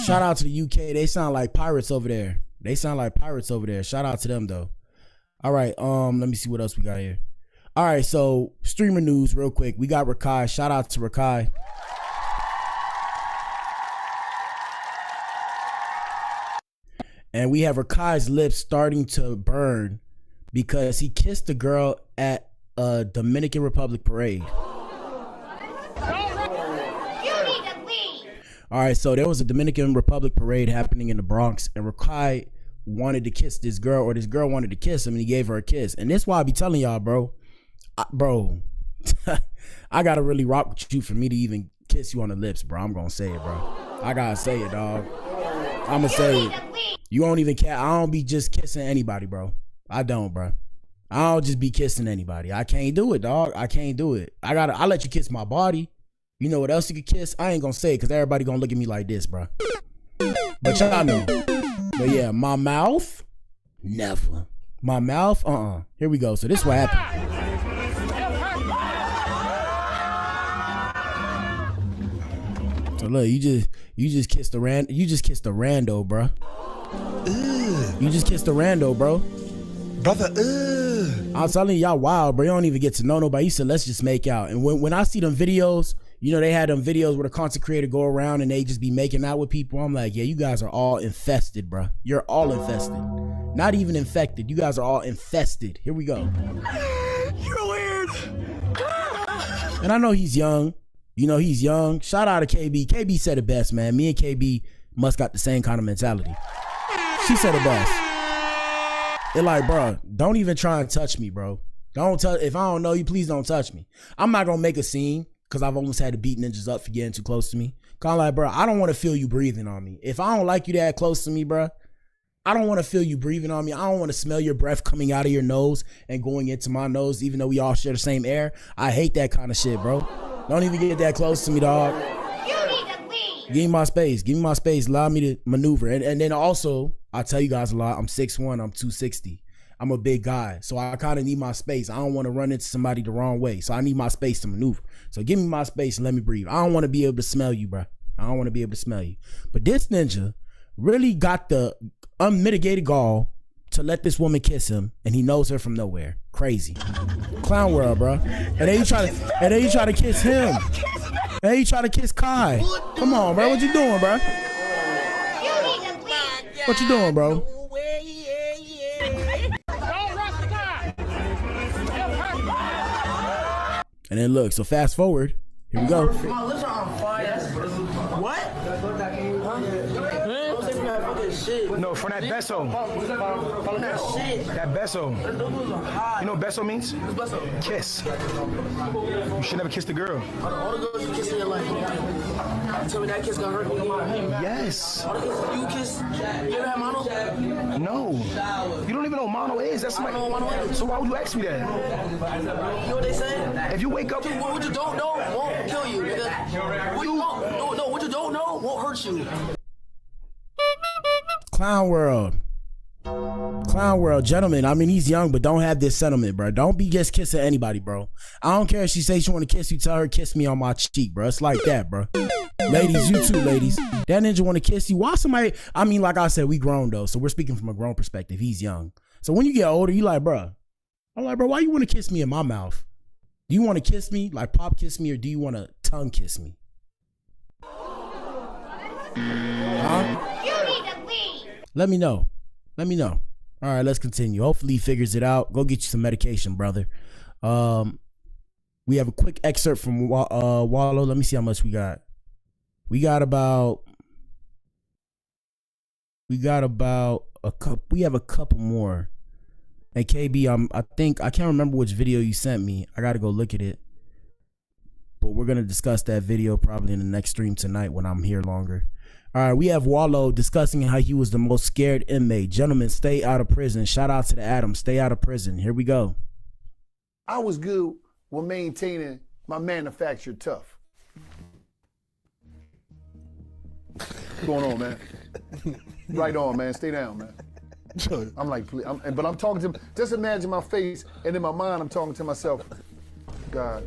Shout out to the UK. They sound like pirates over there. Shout out to them, though. All right, let me see what else we got here. All right, so streamer news real quick. We got Rakai. Shout out to Rakai. And we have Rakai's lips starting to burn because he kissed a girl at a Dominican Republic parade. All right, so there was a Dominican Republic parade happening in the Bronx, and Rakai wanted to kiss this girl, or this girl wanted to kiss him, and he gave her a kiss. And this is why I be telling y'all, bro, I gotta really rock with you for me to even kiss you on the lips, bro. I'm gonna say it, bro. I gotta say it, dog. I'm gonna say it. You don't even care. I don't be just kissing anybody, bro. I don't, bro. I don't just be kissing anybody. I can't do it, dog. I can't do it. I let you kiss my body. You know what else you could kiss? I ain't gonna say it because everybody gonna look at me like this, bro. But y'all know. But yeah, my mouth, never. My mouth, Here we go. So this is what happened. So look, you just kissed the rando, bro. You just kissed the rando, bro. Brother, I'm telling y'all, wild, bro. You don't even get to know nobody. You said, let's just make out. And when I see them videos, you know, they had them videos where the content creator go around and they just be making out with people. I'm like, yeah, you guys are all infested, bro. You're all infested. Not even infected. You guys are all infested. Here we go. You're weird. And I know he's young. You know, he's young. Shout out to KB. KB said it best, man. Me and KB must got the same kind of mentality. She said it best. They're like, bro, don't even try and touch me, bro. Don't touch. If I don't know you, please don't touch me. I'm not gonna make a scene because I've almost had to beat ninjas up for getting too close to me. Kind of like, bro, I don't want to feel you breathing on me. If I don't like you that close to me, bro, I don't want to feel you breathing on me. I don't want to smell your breath coming out of your nose and going into my nose, even though we all share the same air. I hate that kind of shit, bro. Don't even get that close to me, dog. Give me my space. Give me my space. Allow me to maneuver. And then also, I tell you guys a lot. I'm 6'1". I'm 260. I'm a big guy, so I kind of need my space. I don't want to run into somebody the wrong way, so I need my space to maneuver. So give me my space and let me breathe. I don't want to be able to smell you, bro. I don't want to be able to smell you. But this ninja really got the unmitigated gall to let this woman kiss him, and he knows her from nowhere. Crazy. Clown world, bro. And then you try to kiss him. And then you try to kiss Kai. Come on, bro. What you doing, bro? What you doing, bro? And then look, so fast forward. Here we go. My lips are on fire. What? No, from that beso. That beso. You know what beso means? Kiss. You should never kiss the girl. All the girls you kiss in your life. Tell me that kiss gonna hurt me. Yes. All the kisses you kiss. You ever had mono? No. You don't even know what mono is. That's my. So why would you ask me that? You know what they say? If you wake up, what you don't know won't kill you, nigga. What you don't know, what you don't know won't hurt you. Clown world. Clown world, gentlemen. I mean, he's young, but don't have this sentiment, bro. Don't be just kissing anybody, bro. I don't care if she says she want to kiss you. Tell her, kiss me on my cheek, bro. It's like that, bro. Ladies, you too, ladies. That ninja want to kiss you. Why somebody? I mean, like I said, we grown though, so we're speaking from a grown perspective. He's young, so when you get older, you like, bro. I'm like, bro, why you want to kiss me in my mouth? Do you want to kiss me, like pop kiss me, or do you want to tongue kiss me? Huh? Let me know. Let me know. All right, let's continue. Hopefully he figures it out. Go get you some medication, brother. We have a quick excerpt from Wallow. Let me see how much we got. We got about a couple. We have a couple more. Hey KB, I think I can't remember which video you sent me. I gotta go look at it. But we're gonna discuss that video probably in the next stream tonight when I'm here longer. All right, we have Wallow discussing how he was the most scared inmate. Gentlemen, stay out of prison. Shout out to the Adam. Stay out of prison. Here we go. I was good with maintaining my manufactured tough. What's going on, man? Right on, man. Stay down, man. I'm like, please, but I'm talking to him. Just imagine my face, and in my mind, I'm talking to myself. God,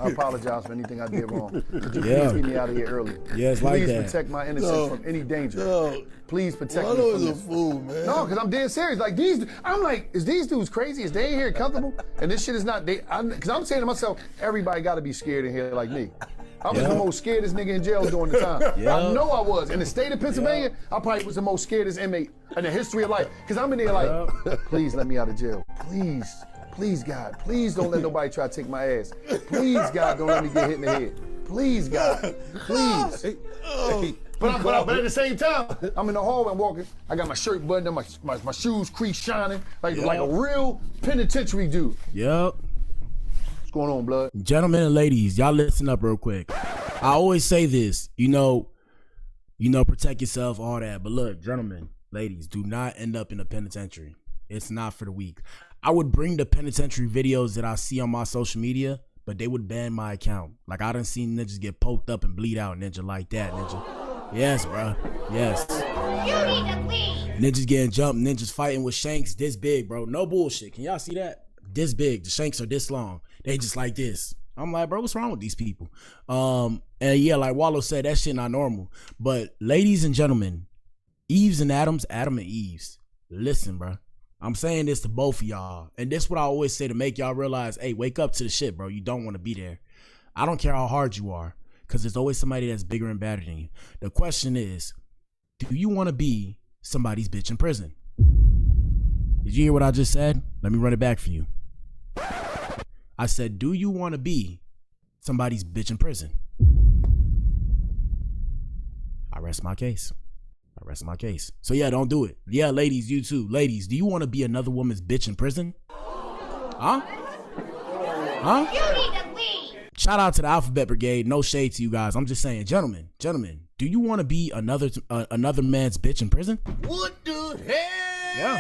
I apologize for anything I did wrong. Could you please get me out of here early? Yeah, it's like please that. Protect my innocence from any danger. Please protect me from this. Fool, man. No, because I'm dead serious. Like these, I'm like, is these dudes crazy? Is they in here comfortable? And this shit is not. Because I'm saying to myself, everybody got to be scared in here like me. I was the most scaredest nigga in jail during the time. I know I was. In the state of Pennsylvania, I probably was the most scaredest inmate in the history of life. Because I'm in there like, please let me out of jail. Please. Please, God. Please don't let nobody try to take my ass. Please, God, don't let me get hit in the head. Please, God. Please. But at the same time, I'm in the hallway, I'm walking. I got my shirt buttoned up, my shoes crease shining, like a real penitentiary dude. Yep. What's going on, blood? Gentlemen and ladies, y'all listen up real quick. I always say this, you know, protect yourself, all that. But look, gentlemen, ladies, do not end up in a penitentiary. It's not for the weak. I would bring the penitentiary videos that I see on my social media, but they would ban my account. Like, I done seen ninjas get poked up and bleed out, ninja, like that, ninja. Yes, bro. Yes. Ninjas getting jumped, ninjas fighting with shanks this big, bro. No bullshit. Can y'all see that? This big. The shanks are this long. They just like this. I'm like, bro, what's wrong with these people? And yeah, like Wallow said, that shit not normal. But ladies and gentlemen, Eves and Adams, Adam and Eves, listen, bro. I'm saying this to both of y'all. And this is what I always say to make y'all realize, hey, wake up to the shit, bro. You don't want to be there. I don't care how hard you are, because there's always somebody that's bigger and badder than you. The question is, do you want to be somebody's bitch in prison? Did you hear what I just said? Let me run it back for you. I said, do you want to be somebody's bitch in prison? I rest my case. So yeah, don't do it. Yeah, ladies, you too. Ladies, do you want to be another woman's bitch in prison? Huh? Shout out to the Alphabet Brigade. No shade to you guys. I'm just saying, gentlemen, do you want to be another man's bitch in prison? What the hell?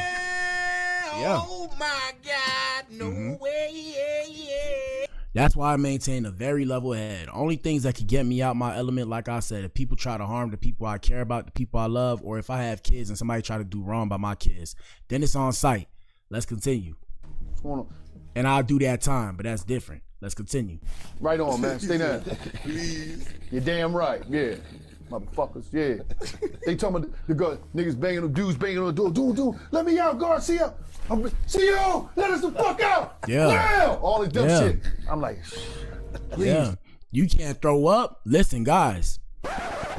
Yeah. Oh my God, no way. That's why I maintain a very level head. Only things that could get me out my element, like I said, if people try to harm the people I care about, the people I love, or if I have kids and somebody try to do wrong by my kids, then it's on sight. Let's continue. What's going on? And I'll do that time, but that's different. Let's continue. Right on, man. Stay down. Please. You're damn right. Yeah. Motherfuckers, yeah. They talking about the girl, niggas banging on dudes, banging on the door. Dude, let me out, Garcia. See you. Let us the fuck out. Yeah. Now. All this dumb shit. I'm like, please. Yeah. You can't throw up. Listen, guys.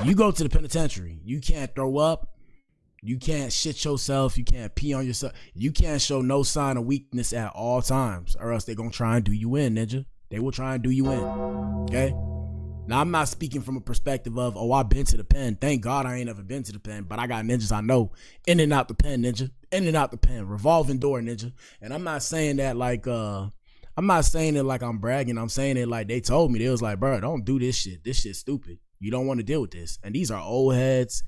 You go to the penitentiary. You can't throw up. You can't shit yourself. You can't pee on yourself. You can't show no sign of weakness at all times, or else they're gonna try and do you in, ninja. They will try and do you in. Okay? Now, I'm not speaking from a perspective of, oh, I've been to the pen. Thank God I ain't ever been to the pen, but I got ninjas I know in and out the pen, ninja. In and out the pen. Revolving door, ninja. And I'm not saying that like, I'm not saying it like I'm bragging. I'm saying it like they told me. They was like, bro, don't do this shit. This shit's stupid. You don't want to deal with this. And these are old heads,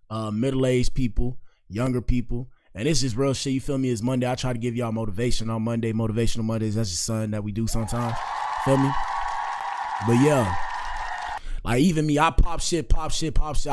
middle-aged people, younger people. And it's just real shit. You feel me? It's Monday. I try to give y'all motivation on Monday. Motivational Mondays. That's just something that we do sometimes. Feel me? But yeah. Like even me, I pop shit. I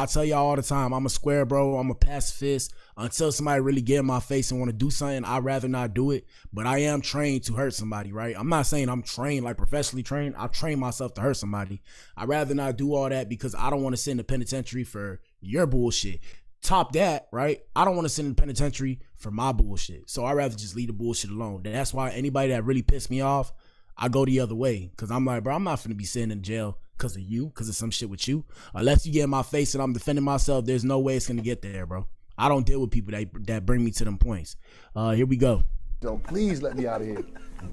tell y'all all the time, I'm a square bro. I'm a pacifist. Until somebody really get in my face and want to do something, I'd rather not do it. But I am trained to hurt somebody, right? I'm not saying I'm trained, like professionally trained. I train myself to hurt somebody. I'd rather not do all that because I don't want to sit in the penitentiary for your bullshit. Top that, right? I don't want to sit in the penitentiary for my bullshit. So I'd rather just leave the bullshit alone. That's why anybody that really pissed me off, I go the other way. Because I'm like, bro, I'm not finna be sitting in jail because of you, because of some shit with you. Unless you get in my face and I'm defending myself, there's no way it's gonna get there, bro. I don't deal with people that bring me to them points. Here we go. So please let me out of here.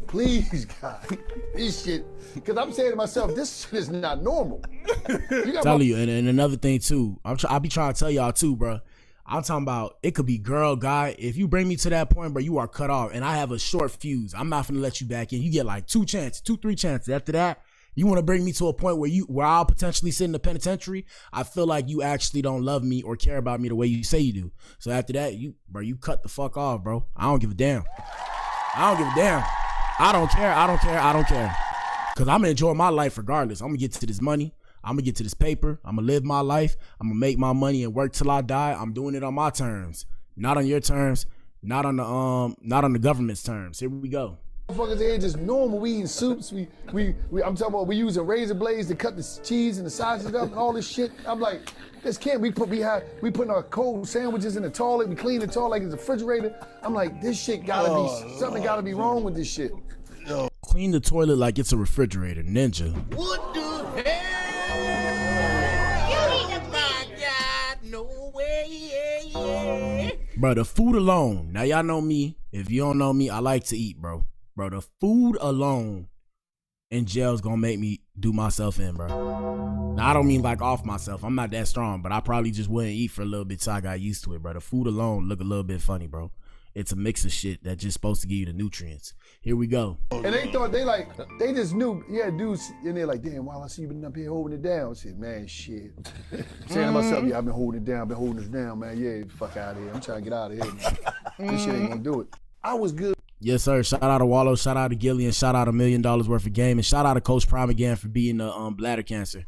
Please, God. This shit, because I'm saying to myself, this shit is not normal. Tell you, and another thing too, I be trying to tell y'all too, bro. I'm talking about it could be girl, guy. If you bring me to that point, bro, you are cut off. And I have a short fuse. I'm not gonna let you back in. You get like 2 chances, 2-3 chances. After that, you want to bring me to a point where I'll potentially sit in the penitentiary. I feel like you actually don't love me or care about me the way you say you do. So after that, you cut the fuck off, bro. I don't give a damn. I don't give a damn. I don't care. Because I'm going to enjoy my life regardless. I'm going to get to this money. I'm going to get to this paper. I'm going to live my life. I'm going to make my money and work till I die. I'm doing it on my terms. Not on your terms. Not on the government's terms. Here we go. Motherfuckers here just normal. We eating soups. I'm talking about we using razor blades to cut the cheese and the sausages up and all this shit. I'm like, this can't. We putting our cold sandwiches in the toilet. We clean the toilet like it's a refrigerator. I'm like, this shit gotta be something. Gotta be wrong with this shit. Clean the toilet like it's a refrigerator, ninja. What the hell? Oh my God, no way. Bro, the food alone. Now y'all know me. If you don't know me, I like to eat, bro. Bro, the food alone in jail's gonna make me do myself in, bro. Now, I don't mean like off myself. I'm not that strong, but I probably just wouldn't eat for a little bit till I got used to it, bro. The food alone look a little bit funny, bro. It's a mix of shit that's just supposed to give you the nutrients. Here we go. And they thought they just knew, yeah, dudes in there like, damn, wow, I see you been up here holding it down. I said, man, shit. I'm saying to myself, yeah, I've been holding it down, I've been holding this down, man. Yeah, fuck out of here. I'm trying to get out of here, man. This shit ain't gonna do it. I was good. Yes, sir. Shout out to Wallow, shout out to Gillian, shout out $1 million worth of game, and shout out to Coach Prime again for beating the bladder cancer.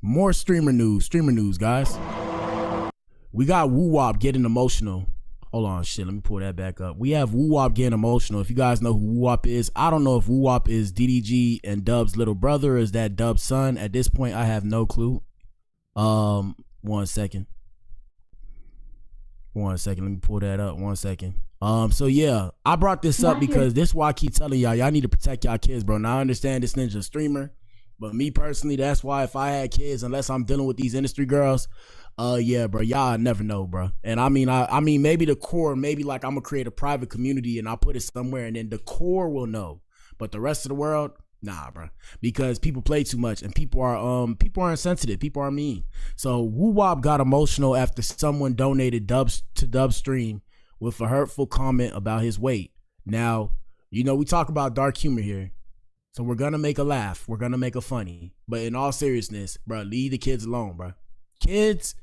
More streamer news, guys. We got Woo Wop getting emotional. Hold on, shit, let me pull that back up. We have Woo Wop getting emotional. If you guys know who Woo Wop is, I don't know if Woo Wop is DDG and Dub's little brother, or is that Dub's son? At this point, I have no clue. 1 second. Let me pull that up. 1 second. So yeah, I brought this up because this is why I keep telling y'all need to protect y'all kids, bro. Now I understand this ninja streamer, but me personally, that's why if I had kids, unless I'm dealing with these industry girls, yeah, bro, y'all never know, bro. And I mean, maybe the core, maybe like I'm gonna create a private community and I'll put it somewhere, and then the core will know, but the rest of the world, nah, bro, because people play too much and people are insensitive, people are mean. So Woo Wop got emotional after someone donated dubs to Dub's stream with a hurtful comment about his weight. Now, you know, we talk about dark humor here, so we're gonna make a laugh, we're gonna make a funny, but in all seriousness, bro, leave the kids alone, bro. Kids,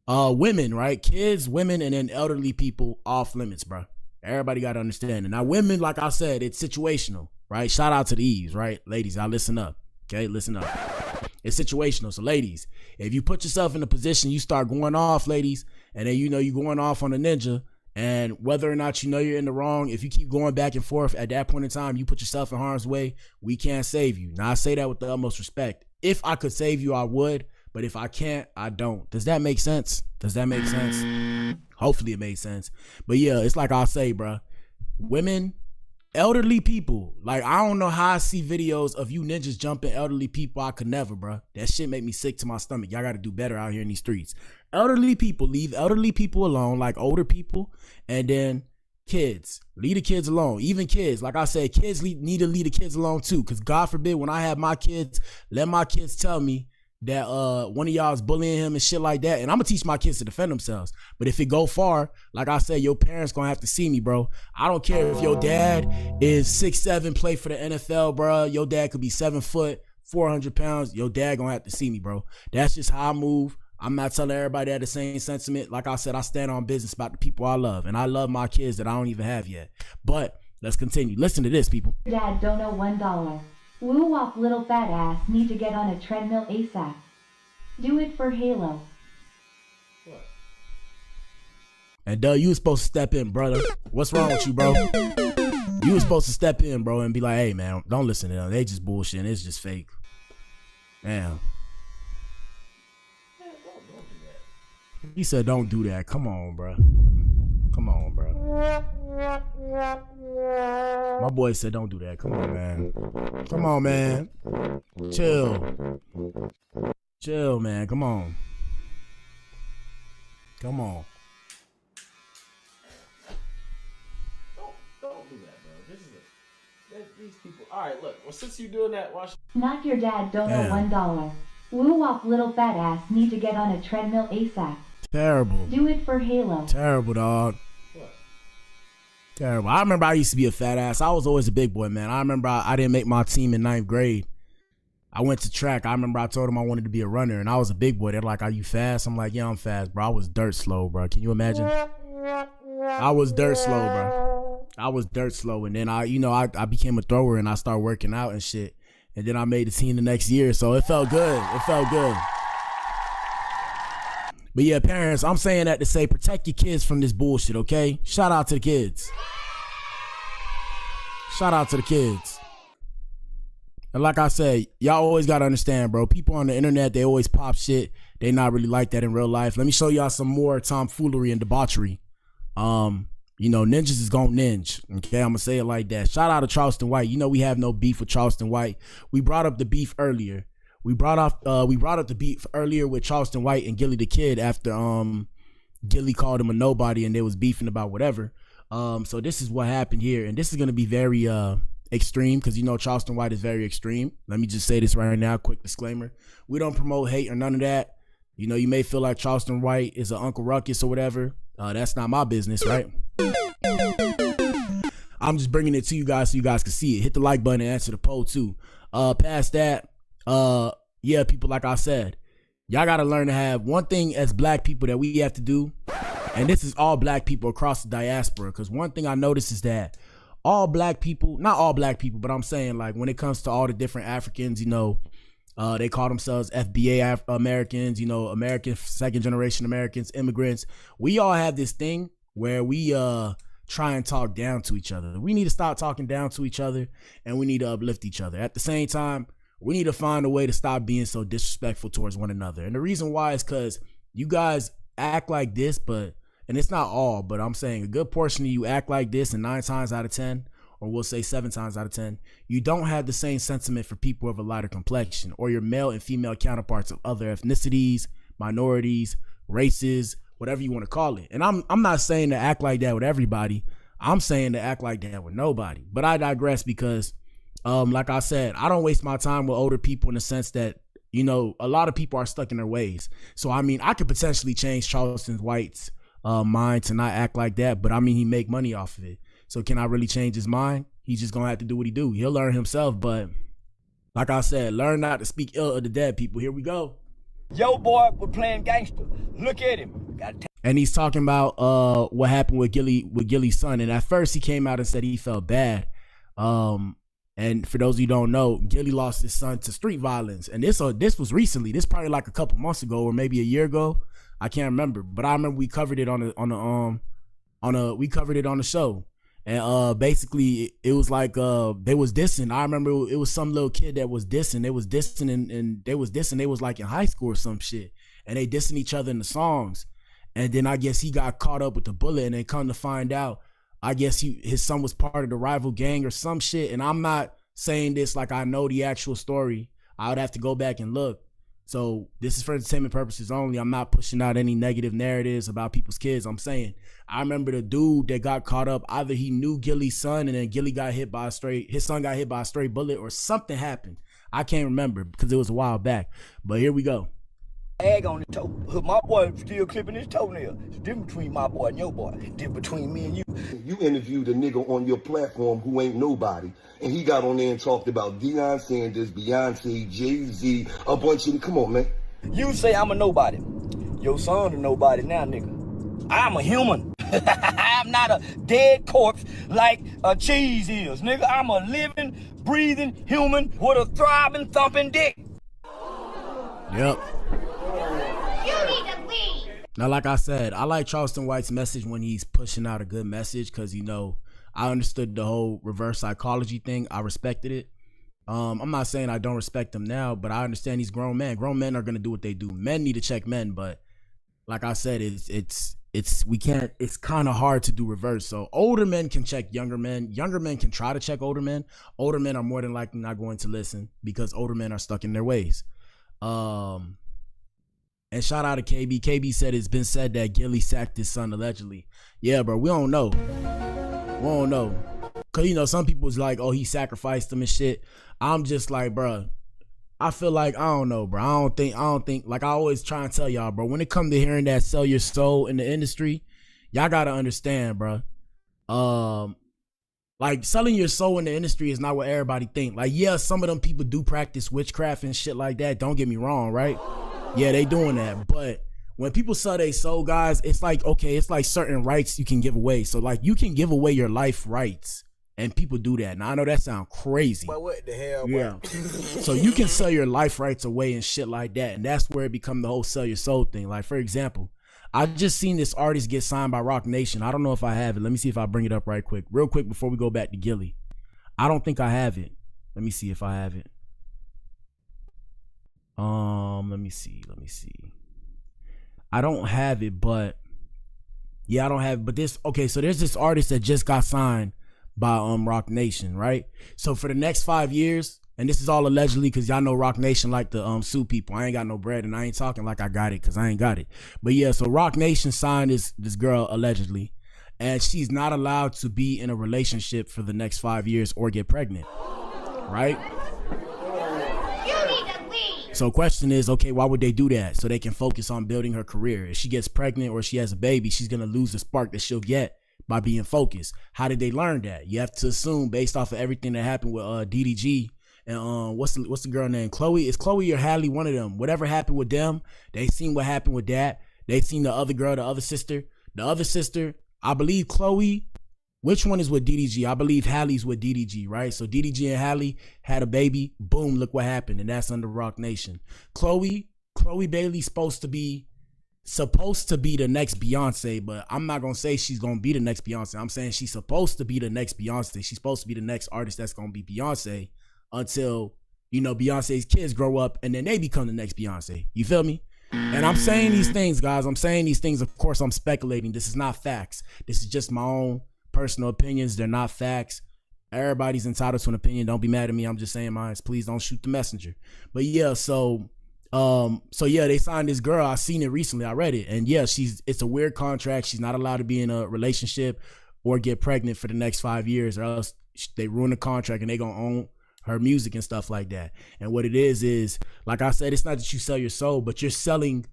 Women, right? Kids, women, and then elderly people off limits, bro. Everybody got to understand it. Now, women, like I said, it's situational, right? Shout out to the Eves, right? Ladies, y'all listen up, okay? Listen up. It's situational. So, ladies, if you put yourself in a position, you start going off, ladies, and then you know you're going off on a ninja, and whether or not you know you're in the wrong, if you keep going back and forth, at that point in time, you put yourself in harm's way, we can't save you. Now, I say that with the utmost respect. If I could save you, I would. But if I can't, I don't. Does that make sense? Does that make sense? Hopefully it made sense. But yeah, it's like I say, bro. Women, elderly people. Like, I don't know how I see videos of you ninjas jumping elderly people. I could never, bro. That shit make me sick to my stomach. Y'all got to do better out here in these streets. Elderly people, leave elderly people alone, like older people. And then kids, leave the kids alone. Even kids, like I said, kids need to leave the kids alone too. Because God forbid, when I have my kids, let my kids tell me that one of y'all is bullying him and shit like that, and I'm gonna teach my kids to defend themselves. But if it go far, like I said, your parents gonna have to see me, bro. I don't care if your dad is 6'7", play for the NFL, bro. Your dad could be 7 foot, 400 pounds. Your dad gonna have to see me, bro. That's just how I move. I'm not telling everybody that the same sentiment. Like I said, I stand on business about the people I love, and I love my kids that I don't even have yet. But let's continue. Listen to this, people. Dad don't know $1. Woo wop little fat ass need to get on a treadmill ASAP. Do it for Halo. And Doug, you was supposed to step in, brother. What's wrong with you, bro? You was supposed to step in, bro, and be like, hey, man, don't listen to them. They just bullshit. It's just fake. Damn. He said, don't do that. Come on, bro. Come on, bro. My boy said, don't do that. Come on, man. Come on, man. Chill. Chill, man. Come on. Come on. Don't do that, bro. This is it. These people. All right, look. Well, since you're doing that, watch. Knock your dad don't know $1. Woo wop little fat ass need to get on a treadmill ASAP. Terrible. Do it for Halo. Terrible, dog. What? Terrible. I remember I used to be a fat ass. I was always a big boy, man. I remember I didn't make my team in 9th grade. I went to track. I remember I told them I wanted to be a runner, and I was a big boy. They're like, are you fast? I'm like, yeah, I'm fast, bro. I was dirt slow, bro. Can you imagine? I was dirt slow, bro. I was dirt slow. And then I became a thrower, and I started working out and shit. And then I made the team the next year, so it felt good. It felt good. But yeah, parents, I'm saying that to say protect your kids from this bullshit, okay? Shout out to the kids. Shout out to the kids. And like I said, y'all always got to understand, bro. People on the internet, they always pop shit. They not really like that in real life. Let me show y'all some more tomfoolery and debauchery. You know, ninjas is gonna ninja. Okay, I'm gonna say it like that. Shout out to Charleston White. You know we have no beef with Charleston White. We brought up the beef earlier. We brought up the beef earlier with Charleston White and Gilly the Kid after Gilly called him a nobody and they was beefing about whatever. So this is what happened here, and this is gonna be very extreme because you know Charleston White is very extreme. Let me just say this right now, quick disclaimer. We don't promote hate or none of that. You know, you may feel like Charleston White is an Uncle Ruckus or whatever. That's not my business, right? I'm just bringing it to you guys so you guys can see it. Hit the like button and answer the poll too. Past that, yeah, people, like I said, y'all gotta learn to have one thing as black people that we have to do, and this is all black people across the diaspora, because one thing I noticed is that all black people, not all black people, but I'm saying like when it comes to all the different Africans, you know, they call themselves FBA Americans, you know, American, second generation Americans, immigrants. We all have this thing where we try and talk down to each other. We need to stop talking down to each other, and we need to uplift each other. At the same time, we need to find a way to stop being so disrespectful towards one another. And the reason why is because you guys act like this, and it's not all, but I'm saying a good portion of you act like this, and 9 times out of 10, or we'll say 7 times out of 10, you don't have the same sentiment for people of a lighter complexion or your male and female counterparts of other ethnicities, minorities, races, whatever you want to call it. And I'm not saying to act like that with everybody. I'm saying to act like that with nobody. But I digress because, like I said, I don't waste my time with older people in the sense that, you know, a lot of people are stuck in their ways. So, I mean, I could potentially change Charleston White's mind to not act like that, but I mean, he make money off of it. So can I really change his mind? He's just gonna have to do what he do. He'll learn himself, but like I said, learn not to speak ill of the dead, people. Here we go. Yo boy was playing gangster. Look at him. And he's talking about what happened with Gilly's son. And at first he came out and said he felt bad. And for those of you who don't know, Gilly lost his son to street violence. And this was recently. This probably like a couple months ago or maybe a year ago. I can't remember. But I remember we covered it on the show. And basically it was like they was dissing. I remember it was some little kid that was dissing. They was dissing and they was dissing. They was like in high school or some shit. And they dissing each other in the songs. And then I guess he got caught up with the bullet, and then come to find out, I guess his son was part of the rival gang or some shit. And I'm not saying this like I know the actual story. I would have to go back and look. So this is for entertainment purposes only. I'm not pushing out any negative narratives about people's kids. I'm saying I remember the dude that got caught up. Either he knew Gilly's son, and then Gilly got hit by his son got hit by a stray bullet, or something happened. I can't remember because it was a while back. But here we go. Egg on the toe. My boy still clipping his toenail. It's different between my boy and your boy. Different between me and you. You interviewed a nigga on your platform who ain't nobody, and he got on there and talked about Deion Sanders, Beyonce, Jay-Z, a bunch of them. Come on, man. You say I'm a nobody. Your son a nobody now, nigga. I'm a human. I'm not a dead corpse like a cheese is, nigga. I'm a living, breathing human with a throbbing, thumping dick. Yep. Now, like I said, I like Charleston White's message when he's pushing out a good message because, I understood the whole reverse psychology thing. I respected it. I'm not saying I don't respect him now, but I understand he's grown men. Grown men are going to do what they do. Men need to check men, but like I said, it's kind of hard to do reverse. So older men can check younger men. Younger men can try to check older men. Older men are more than likely not going to listen because older men are stuck in their ways. And shout out to KB. KB said it's been said that Gilly sacked his son allegedly. Yeah, bro, we don't know. We don't know. Cause some people's like, oh, he sacrificed him and shit. I'm just like, bro, I feel like, I don't know, bro. I don't think, like I always try and tell y'all, bro, when it comes to hearing that sell your soul in the industry, y'all gotta understand, bro. Like selling your soul in the industry is not what everybody think. Like, yeah, some of them people do practice witchcraft and shit like that. Don't get me wrong, right? Yeah, they doing that. But when people sell their soul, guys, it's like, okay, it's like certain rights you can give away. So like you can give away your life rights and people do that. Now I know that sounds crazy. But what the hell, yeah. So you can sell your life rights away and shit like that. And that's where it become the whole sell your soul thing. Like for example, I just seen this artist get signed by Roc Nation. I don't know if I have it. Let me see if I bring it up real quick before we go back to Gilly. I don't think I have it. Let me see if I have it. Let me see. I don't have it, but yeah, I don't have it. But so there's this artist that just got signed by Roc Nation, right? So for the next 5 years, and this is all allegedly because y'all know Roc Nation like to sue people. I ain't got no bread and I ain't talking like I got it because I ain't got it. But yeah, so Roc Nation signed this girl allegedly, and she's not allowed to be in a relationship for the next 5 years or get pregnant, right? So question is, okay, why would they do that? So they can focus on building her career. If she gets pregnant or she has a baby, she's going to lose the spark that she'll get by being focused. How did they learn that? You have to assume based off of everything that happened with DDG and what's the girl name? Chloe? Is Chloe or Hallie? One of them. Whatever happened with them, they seen what happened with that. They seen the other girl, the other sister. The other sister, I believe Chloe. Which one is with DDG? I believe Hallie's with DDG, right? So DDG and Hallie had a baby. Boom, look what happened. And that's under Roc Nation. Chloe Bailey's supposed to be the next Beyonce, but I'm not going to say she's going to be the next Beyonce. I'm saying she's supposed to be the next Beyonce. She's supposed to be the next artist that's going to be Beyonce until, Beyonce's kids grow up and then they become the next Beyonce. You feel me? And I'm saying these things, guys. I'm saying these things. Of course, I'm speculating. This is not facts. This is just my own personal opinions. They're not facts. Everybody's entitled to an opinion. Don't be mad at me. I'm just saying mine. Please don't shoot the messenger. But yeah, so yeah, they signed this girl. I seen it recently. I read it. And yeah, it's a weird contract. She's not allowed to be in a relationship or get pregnant for the next 5 years, or else they ruin the contract and they gonna own her music and stuff like that. And what it is like I said, it's not that you sell your soul, but you're selling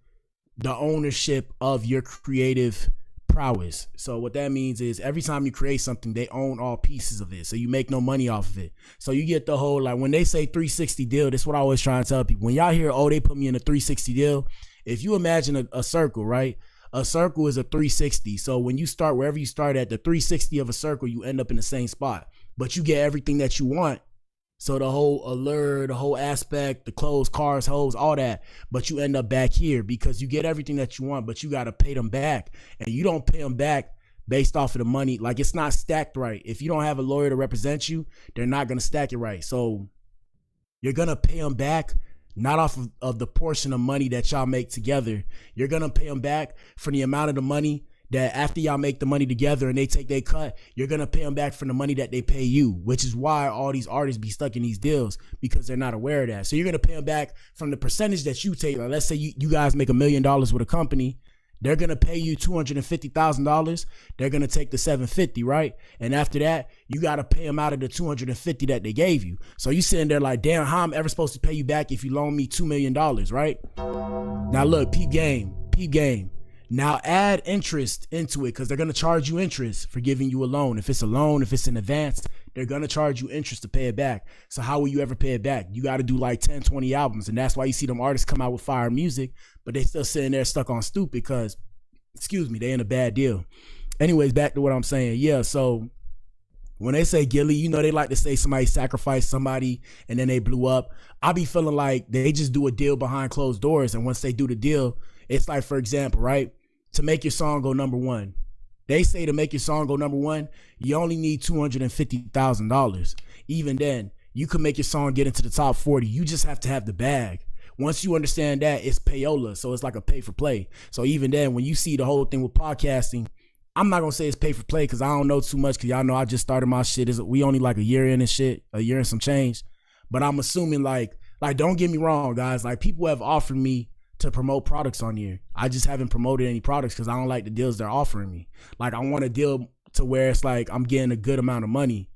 the ownership of your creative prowess. So what that means is every time you create something, they own all pieces of it. So you make no money off of it. So you get the whole, like when they say 360 deal, that's what I always try to tell people. When y'all hear, oh, they put me in a 360 deal, if you imagine a circle, right? A circle is a 360. So when you start, wherever you start at, the 360 of a circle, you end up in the same spot. But you get everything that you want. So the whole allure, the whole aspect, the clothes, cars, hoes, all that. But you end up back here because you get everything that you want, but you got to pay them back. And you don't pay them back based off of the money. Like, it's not stacked right. If you don't have a lawyer to represent you, they're not going to stack it right. So you're going to pay them back not off of the portion of money that y'all make together. You're going to pay them back for the amount of the money that after y'all make the money together and they take their cut, you're going to pay them back from the money that they pay you, which is why all these artists be stuck in these deals, because they're not aware of that. So you're going to pay them back from the percentage that you take. Like, let's say you guys make $1 million with a company. They're going to pay you $250,000. They're going to take the $750, right? And after that, you got to pay them out of the $250 that they gave you. So you sitting there like, damn, how I'm ever supposed to pay you back if you loan me $2 million, right? Now look, peep game. Now add interest into it, because they're going to charge you interest for giving you a loan. If it's a loan, if it's an advance, they're going to charge you interest to pay it back. So how will you ever pay it back? You got to do like 10, 20 albums. And that's why you see them artists come out with fire music, but they still sitting there stuck on stupid because, they in a bad deal. Anyways, back to what I'm saying. Yeah, so when they say Gilly, they like to say somebody sacrificed somebody and then they blew up. I be feeling like they just do a deal behind closed doors. And once they do the deal, it's like, for example, right? To make your song go number one, they say to make your song go number one, you only need $250,000. Even then, you can make your song get into the top 40. You just have to have the bag. Once you understand that, it's payola. So it's like a pay for play. So even then, when you see the whole thing with podcasting, I'm not going to say it's pay for play because I don't know too much, because y'all know I just started my shit. We only like a year in and shit, a year and some change. But I'm assuming like don't get me wrong, guys. Like, people have offered me to promote products on here. I just haven't promoted any products because I don't like the deals they're offering me. Like, I want a deal to where it's like I'm getting a good amount of money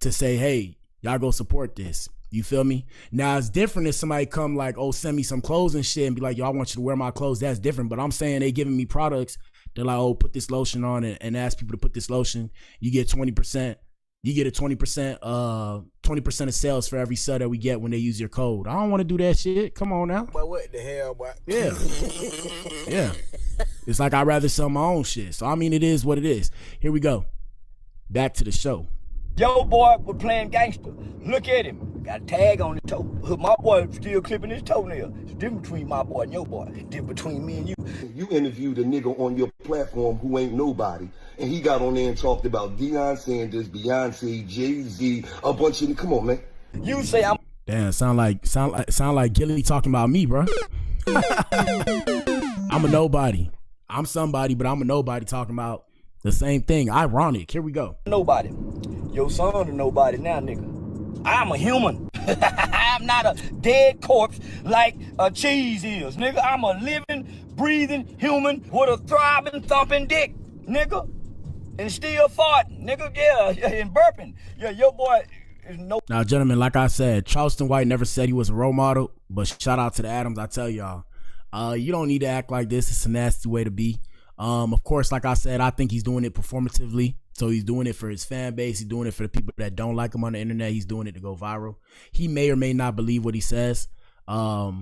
to say, hey, y'all go support this. You feel me? Now, it's different if somebody come like, oh, send me some clothes and shit and be like, yo, I want you to wear my clothes. That's different. But I'm saying they giving me products. They're like, oh, put this lotion on and ask people to put this lotion. You get 20%. You get a 20% of sales for every sale that we get when they use your code. I don't want to do that shit. Come on now. But what the hell, boy? Yeah. Yeah. It's like I'd rather sell my own shit. So, I mean, it is what it is. Here we go. Back to the show. Yo, boy, we're playing gangster. Look at him. Got a tag on his toe. My boy still clipping his toenail. It's different between my boy and your boy. It's different between me and you. You interviewed a nigga on your platform who ain't nobody, and he got on there and talked about Deion Sanders, Beyonce, Jay-Z, a bunch of... Come on, man. You say I'm... Damn, sound like Gilly talking about me, bro. I'm a nobody. I'm somebody, but I'm a nobody talking about the same thing. Ironic. Here we go. Nobody. Your son a nobody now, nigga. I'm a human. I'm not a dead corpse like a cheese is, nigga. I'm a living, breathing human with a throbbing, thumping dick, nigga. And still farting, nigga. Yeah, and burping. Yeah, your boy is no... Now, gentlemen, like I said, Charleston White never said he was a role model, but shout out to the Adams. I tell y'all, you don't need to act like this. It's a nasty way to be. Of course, like I said, I think he's doing it performatively. So he's doing it for his fan base. He's doing it for the people that don't like him on the internet. He's doing it to go viral. He may or may not believe what he says. But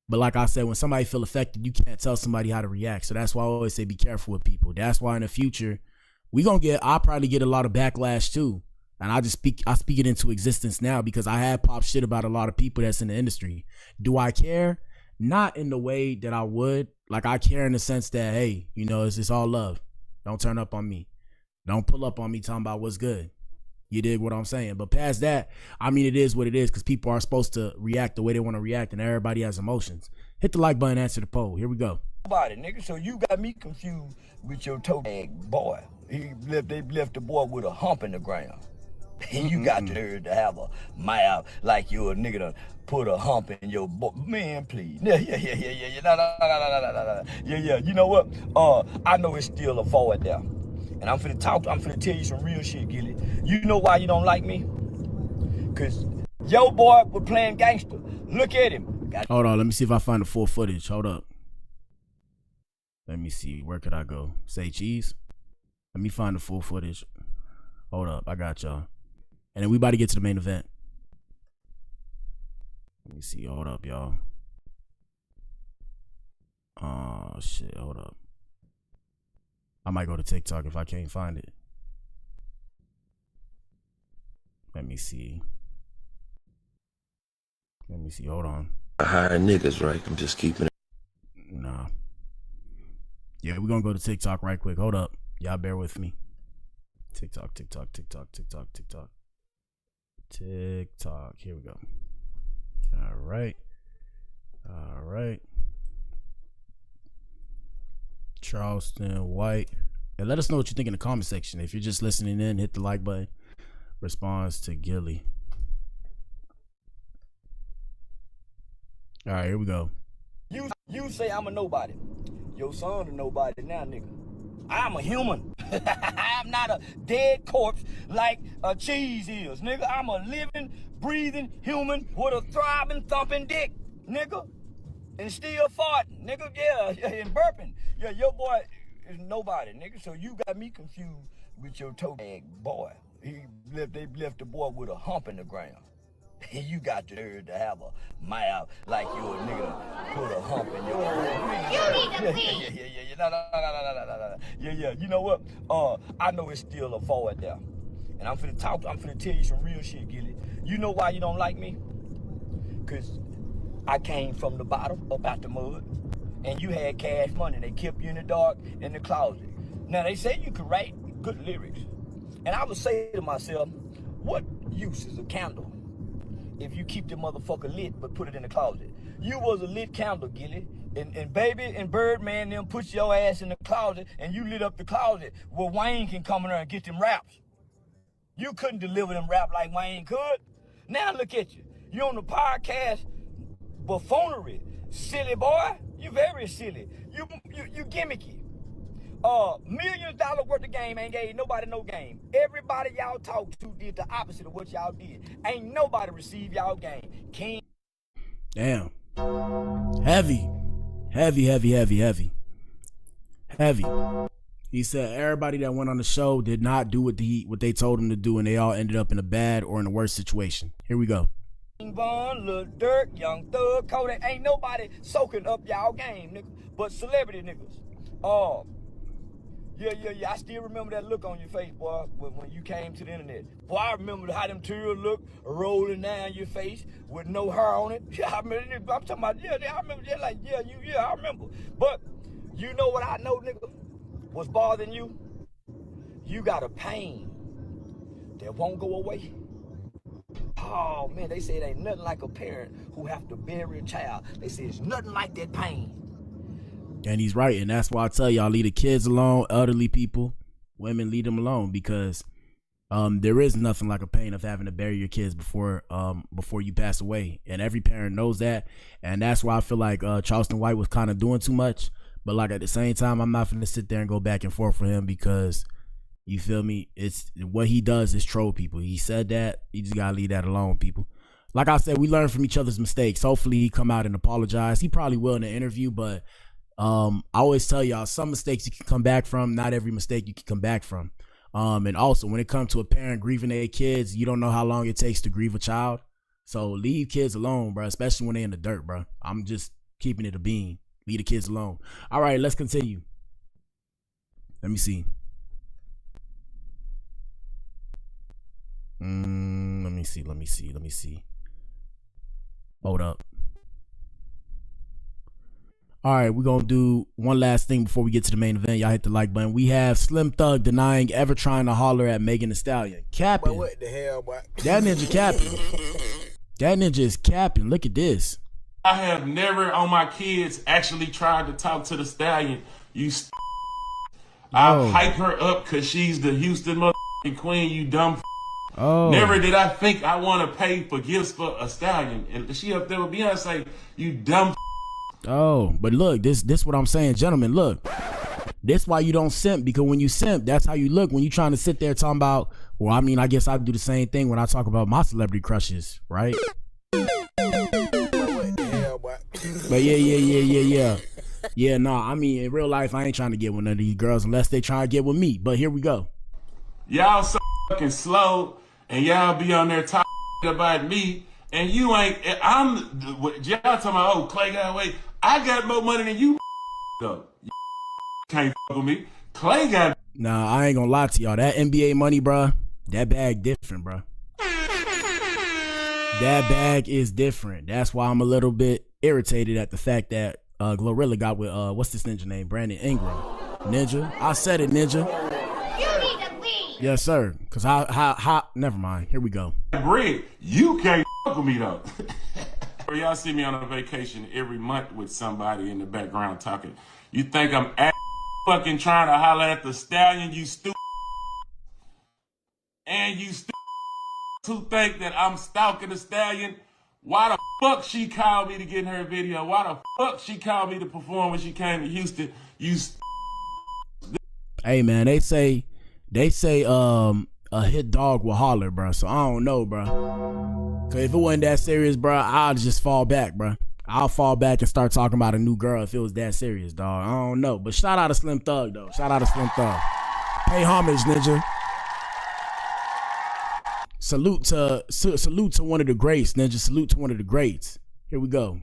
like I said, when somebody feel affected, you can't tell somebody how to react. So that's why I always say be careful with people. That's why in the future, I'll probably get a lot of backlash too. And I speak it into existence now because I have popped shit about a lot of people that's in the industry. Do I care? Not in the way that I would. Like, I care in the sense that, hey, it's all love. Don't turn up on me. Don't pull up on me talking about what's good. You dig what I'm saying? But past that, I mean, it is what it is because people are supposed to react the way they want to react, and everybody has emotions. Hit the like button, answer the poll. Here we go. Nobody, nigga. So you got me confused with your toe tag boy. They left the boy with a hump in the ground. And you got the nerve to have a mouth like you a nigga to put a hump in your boy. Man, please. Yeah. No. Yeah. You know what? I know it's still a void there. And I'm finna tell you some real shit, Gilly. You know why you don't like me? Cause your boy was playing gangster. Look at him. Hold on, let me see if I find the full footage. Hold up. Let me see. Where could I go? Say cheese. Let me find the full footage. Hold up. I got y'all. And then we about to get to the main event. Let me see. Hold up, y'all. Oh, shit. Hold up. I might go to TikTok if I can't find it. Let me see. Let me see. Hold on. I hire niggas, right? I'm just keeping it. Nah. Yeah, we're gonna go to TikTok right quick. Hold up. Y'all bear with me. TikTok. Here we go. All right. Charleston White. And let us know what you think in the comment section. If you're just listening in, hit the like button. Response to Gilly. All right, here we go. You say I'm a nobody. Your son a nobody now, nigga. I'm a human. I'm not a dead corpse like a cheese is, nigga. I'm a living, breathing human with a throbbing, thumping dick, nigga. And still farting, nigga. Yeah, and burping. Yeah, your boy is nobody, nigga. So you got me confused with your toe bag boy. They left the boy with a hump in the ground. And you got the nerve to have a mouth like you a nigga put a hump in your mouth. You need to pee. No. Yeah. You know what? I know it's still a forward there. And I'm finna tell you some real shit, Gilly. You know why you don't like me? Cause I came from the bottom up out the mud. And you had cash money. They kept you in the dark in the closet. Now they say you could write good lyrics. And I would say to myself, what use is a candle if you keep the motherfucker lit but put it in the closet? You was a lit candle, Gilly. And Baby and Birdman them put your ass in the closet and you lit up the closet where Wayne can come in there and get them raps. You couldn't deliver them rap like Wayne could. Now look at you. You on the podcast buffoonery. Silly boy. You very silly. You gimmicky. $1 million worth of game ain't gave nobody no game. Everybody y'all talked to did the opposite of what y'all did. Ain't nobody received y'all game. King. Damn. Heavy. He said everybody that went on the show did not do what they told them to do, and they all ended up in a bad or in a worse situation. Here we go. Bun, Lil Durk, Young Thug, Kodak, ain't nobody soaking up y'all game, nigga, but celebrity niggas. Yeah. I still remember that look on your face, boy, when you came to the internet. Boy, I remember how them tears look rolling down your face with no hair on it. Yeah, I remember. I'm talking about, I remember. I remember. But you know what I know, nigga, what's bothering you? You got a pain that won't go away. Oh, man, they say it ain't nothing like a parent who have to bury a child. They say it's nothing like that pain. And he's right, and that's why I tell y'all, leave the kids alone, elderly people, women, leave them alone, because there is nothing like a pain of having to bury your kids before you pass away, and every parent knows that, and that's why I feel like Charleston White was kind of doing too much, but like at the same time, I'm not gonna sit there and go back and forth for him, because you feel me? It's what he does is troll people. He said that. You just gotta leave that alone, people. Like I said, we learn from each other's mistakes. Hopefully he come out and apologize. He probably will in the interview, but I always tell y'all, some mistakes you can come back from, not every mistake you can come back from. And also when it comes to a parent grieving their kids, you don't know how long it takes to grieve a child. So leave kids alone, bro, especially when they in the dirt, bro. I'm just keeping it a bean. Leave the kids alone. All right, let's continue. Let me see. Let me see. Hold up. All right, we're going to do one last thing before we get to the main event. Y'all hit the like button. We have Slim Thug denying ever trying to holler at Megan Thee Stallion. Capping. But what the hell, boy? That ninja capping. That ninja is capping. Look at this. I have never on my kids actually tried to talk to the Stallion. I've hyped her up because she's the Houston motherfucking queen, you dumb. Never did I think I want to pay for gifts for a Stallion. And she up there with Beyonce, you dumb. But look, this what I'm saying, gentlemen. Look, this why you don't simp, because when you simp, that's how you look when you trying to sit there talking about. Well, I mean, I guess I do the same thing when I talk about my celebrity crushes, right? But yeah. Yeah, no, I mean, in real life, I ain't trying to get with none of these girls unless they try to get with me. But here we go. Y'all so fucking slow, and y'all be on there talking about me, and you ain't. I'm. Y'all talking about, oh, Clay got away. I got more money than you, though. You can't fuck with me. Clay got. Nah, I ain't gonna lie to y'all. That NBA money, bruh, that bag different, bruh. That bag is different. That's why I'm a little bit irritated at the fact that GloRilla got with what's this ninja name? Bradon Ingram. Ninja. I said it, Ninja. You need to leave. Yes, sir. Cause never mind. Here we go. Bread, you can't fuck with me though. Or y'all see me on a vacation every month with somebody in the background talking. You think I'm fucking trying to holler at the stallion, you stupid. And you stupid who think that I'm stalking the stallion. Why the fuck she called me to get in her video? Why the fuck she called me to perform when she came to Houston? Hey man, they say a hit dog will holler, bro. So I don't know, bro. Cause if it wasn't that serious, bro, I'll just fall back, bro. I'll fall back and start talking about a new girl if it was that serious, dog. I don't know. But shout out to Slim Thug, though. Shout out to Slim Thug. Pay homage, Ninja. Salute to one of the greats, Ninja. Salute to one of the greats. Here we go.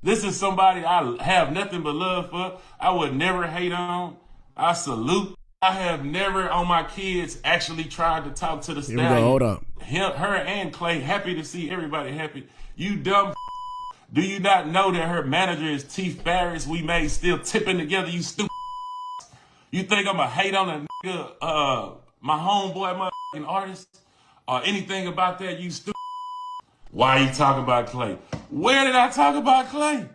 This is somebody I have nothing but love for. I would never hate on. I salute. I have never on my kids actually tried to talk to the stallion. Here we go. Hold up. Her and Clay, happy to see everybody happy. You dumb. Do you not know that her manager is T. Farris? We made still tipping together, you stupid. You think I'm a hate on a nigga, my homeboy, motherfucking artist? Or anything about that, you stupid. Why you talking about Clay? Where did I talk about Clay?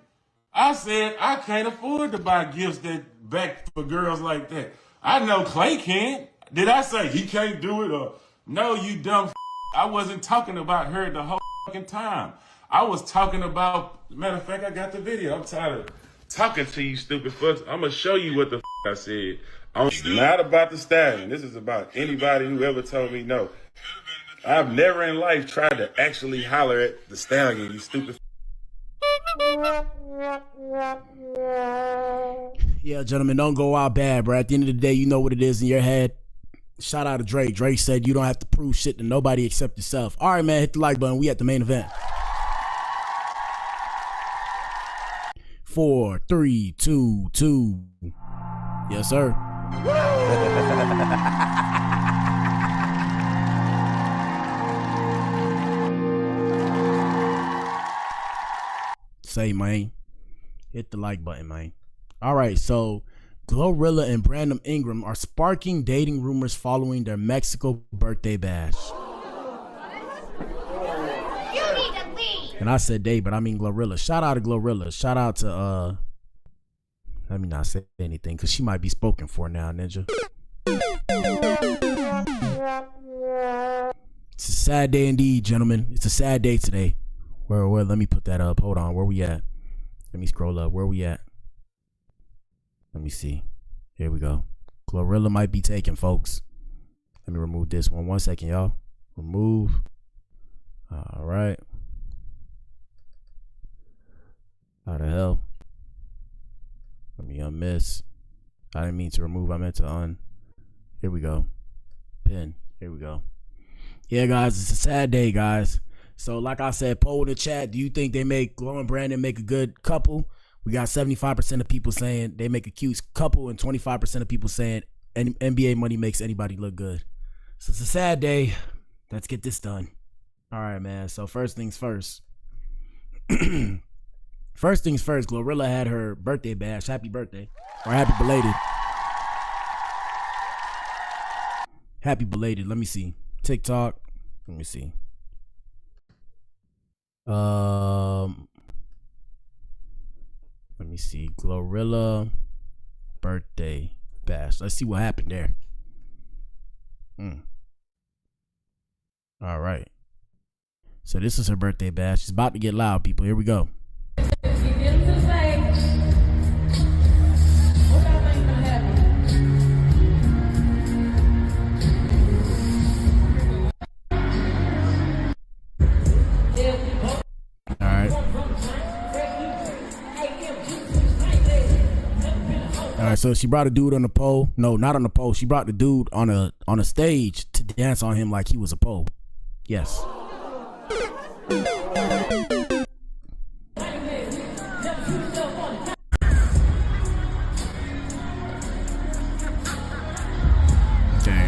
I said I can't afford to buy gifts that back for girls like that. I know Clay can. Did I say he can't do it? Or no, you dumb. I wasn't talking about her the whole fucking time. I was talking about. Matter of fact, I got the video. I'm tired of talking to you, stupid fucks. I'm gonna show you what the I said. It's not about the stallion. This is about anybody who ever told me no. I've never in life tried to actually holler at the stallion, you stupid. Yeah, gentlemen, don't go out bad, bro. At the end of the day, you know what it is in your head. Shout out to Drake. Drake said you don't have to prove shit to nobody except yourself. All right, man, hit the like button. We at the main event. 4, 3, 2, 2. Yes, sir. Say, man. Hit the like button, man. All right, so GloRilla and Bradon Ingram are sparking dating rumors following their Mexico birthday bash. You need to leave. And I said they, but I mean GloRilla. Shout out to GloRilla. Shout out to let me not say anything because she might be spoken for now, Ninja. It's a sad day indeed, gentlemen. It's a sad day today. Where let me put that up. Hold on. Where we at? Let me scroll up. Where we at? Let me see. Here we go. GloRilla might be taken, folks. Let me remove this one. 1 second, y'all. Remove. All right. How the hell? Let me unmiss. I didn't mean to remove. I meant to un. Here we go. Pin. Here we go. Yeah, guys. It's a sad day, guys. So, like I said, poll in the chat. Do you think they make Glo and Bradon make a good couple? We got 75% of people saying they make a cute couple and 25% of people saying NBA money makes anybody look good. So, it's a sad day. Let's get this done. All right, man. So, first things first. First things first, GloRilla had her birthday bash. Happy birthday. Or happy belated. Happy belated. Let me see. TikTok. Let me see. Let me see. GloRilla birthday bash. Let's see what happened there. All right. So this is her birthday bash. It's about to get loud, people. Here we go. so she brought a dude on the pole. No, not on the pole. She brought the dude on a stage to dance on him like he was a pole. Yes.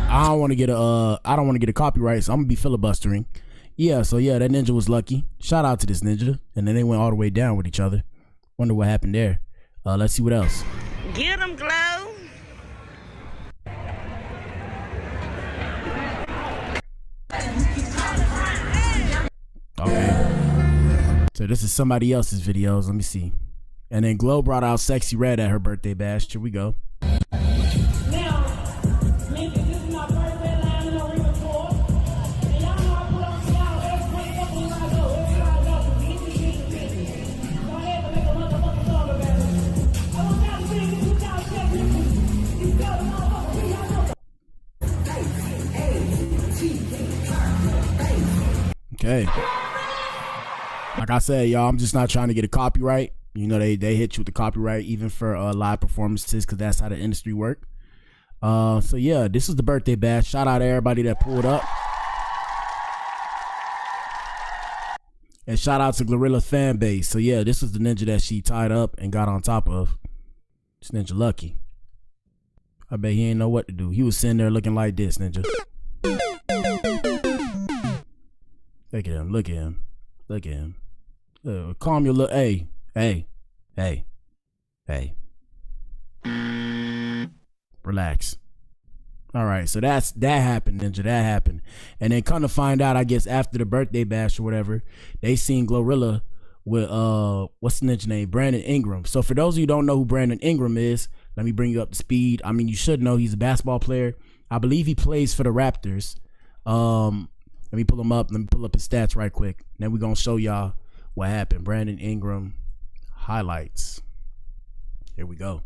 I don't want to get a copyright, so I'm gonna be filibustering. Yeah, so yeah, that ninja was lucky. Shout out to this ninja, and then they went all the way down with each other. Wonder what happened there. Let's see what else. Get him, Glow. Okay. So this is somebody else's videos. Let me see. And then Glow brought out Sexy Red at her birthday bash. Here we go. Okay. Like I said, y'all, I'm just not trying to get a copyright. You know, they hit you with the copyright even for live performances because that's how the industry work. So yeah, this is the birthday bash. Shout out to everybody that pulled up. And shout out to GloRilla fan base. So yeah, this was the ninja that she tied up and got on top of. This ninja lucky. I bet he ain't know what to do. He was sitting there looking like this, ninja. Look at him, look at him, look at him. Calm your little, hey. Relax. All right, so that happened, ninja, that happened. And then come to find out, I guess after the birthday bash or whatever, they seen GloRilla with, what's the ninja name? Bradon Ingram. So for those of you who don't know who Bradon Ingram is, let me bring you up to speed. I mean, you should know he's a basketball player. I believe he plays for the Raptors. Let me pull him up. Let me pull up his stats right quick. Then we're going to show y'all what happened. Bradon Ingram highlights. Here we go.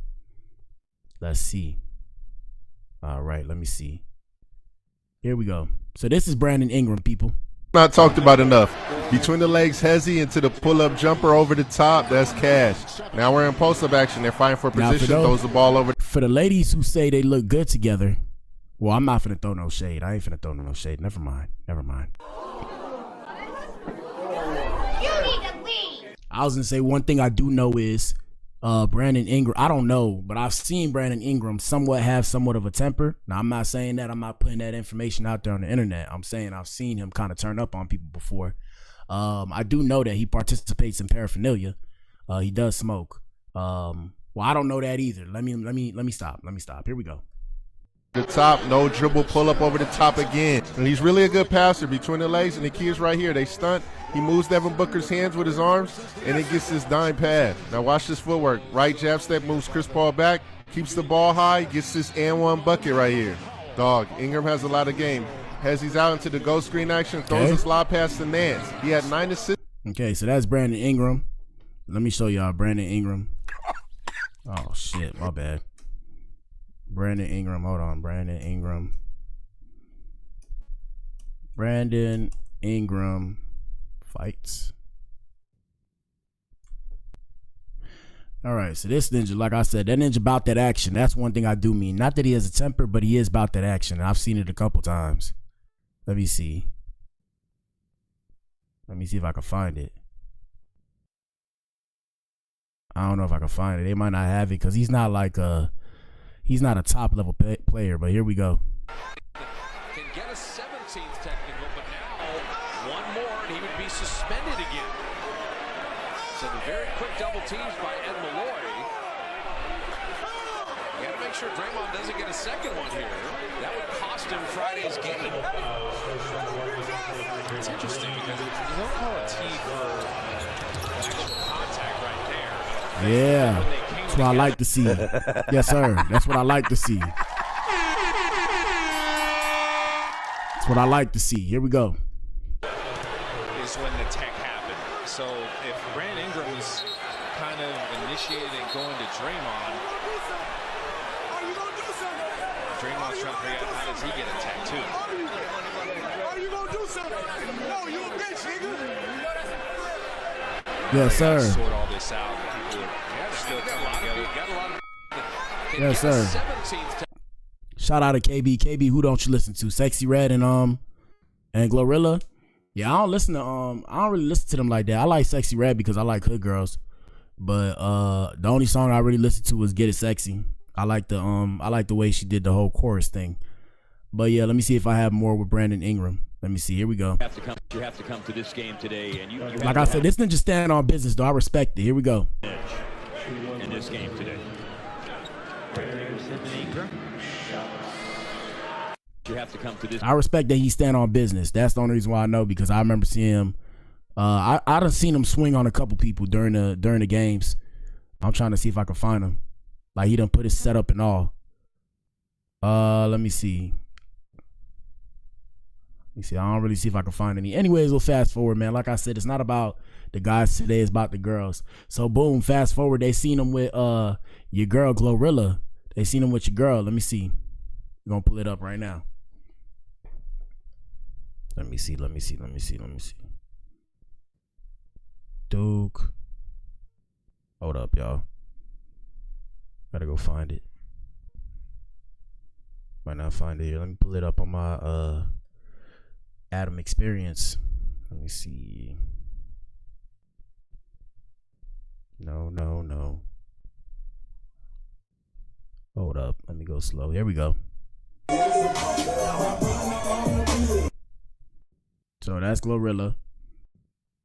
Let's see. All right, let me see. Here we go. So this is Bradon Ingram, people. Not talked about enough. Between the legs, hezzy into the pull-up jumper over the top. That's cash. Now we're in post-up action. They're fighting for position. Throws the ball over. For the ladies who say they look good together, well, I'm not finna throw no shade. I ain't finna throw no shade. Never mind. Never mind. You need to leave. I was gonna say one thing I do know is Bradon Ingram. I don't know, but I've seen Bradon Ingram somewhat of a temper. Now I'm not saying that. I'm not putting that information out there on the internet. I'm saying I've seen him kind of turn up on people before. I do know that he participates in paraphernalia. He does smoke. Well, I don't know that either. Let me stop. Here we go. The top, no dribble, pull up over the top again. And he's really a good passer between the legs, and the key is right here. They stunt. He moves Devin Booker's hands with his arms, and it gets this dime pad. Now watch this footwork. Right jab step, moves Chris Paul back, keeps the ball high, gets this and one bucket right here. Dog, Ingram has a lot of game. As he's out into the go screen action, throws his lob past the Nance. He had 9 assists. Okay, so that's Bradon Ingram. Let me show y'all Bradon Ingram. Oh, shit, my bad. Bradon Ingram, hold on, Bradon Ingram. Bradon Ingram fights. All right, so this ninja, like I said, that ninja about that action. That's one thing I do mean. Not that he has a temper, but he is about that action. I've seen it a couple times. Let me see. Let me see if I can find it. I don't know if I can find it. They might not have it because he's not like he's not a top level player. But here we go. Can get a 17th technical, but now one more and he would be suspended again. So the very quick double teams by Ed Malloy. You got to make sure Draymond doesn't get a second one here. That would cost him Friday's game. It's interesting because you don't call a T for actual contact right there. Yeah, that's what I like to see. Yes, sir. That's what I like to see. That's what I like to see. Here we go. Is when the tech happened. So if Bradon Ingram is kind of initiated and going to Draymond, Draymond's trying to figure out how does he get a tech too. Are you gonna do something? No, you a bitch, nigga. Yes, sir. Sort all this out. People are still coming together. Got a lot of Yes, sir. 17th. Shout out to KB. KB, who don't you listen to? Sexy Red and GloRilla. Yeah, I don't really listen to them like that. I like Sexy Red because I like hood girls. But the only song I really listened to was Get It Sexy. I like the way she did the whole chorus thing. But yeah, let me see if I have more with Bradon Ingram. Let me see. Here we go. You have to come to this game today, and you Like I said, this ninja stand on business, though. I respect it. Here we go. in this game today. You have to come to this. I respect that he stand on business. That's the only reason why I know, because I remember seeing him. I done seen him swing on a couple people during the games. I'm trying to see if I can find him. Like, he done put his setup and all. Let me see. I don't really see if I can find any. Anyways, we'll fast forward, man. Like I said, it's not about the guys today, it's about the girls. So boom, fast forward, they seen him with your girl GloRilla. They seen him with your girl. Let me see. We're gonna pull it up right now. Let me see. Duke. Hold up, y'all. Gotta go find it. Might not find it here. Let me pull it up on my Adam experience. Let me see. No. Hold up. Let me go slow. Here we go. So that's GloRilla.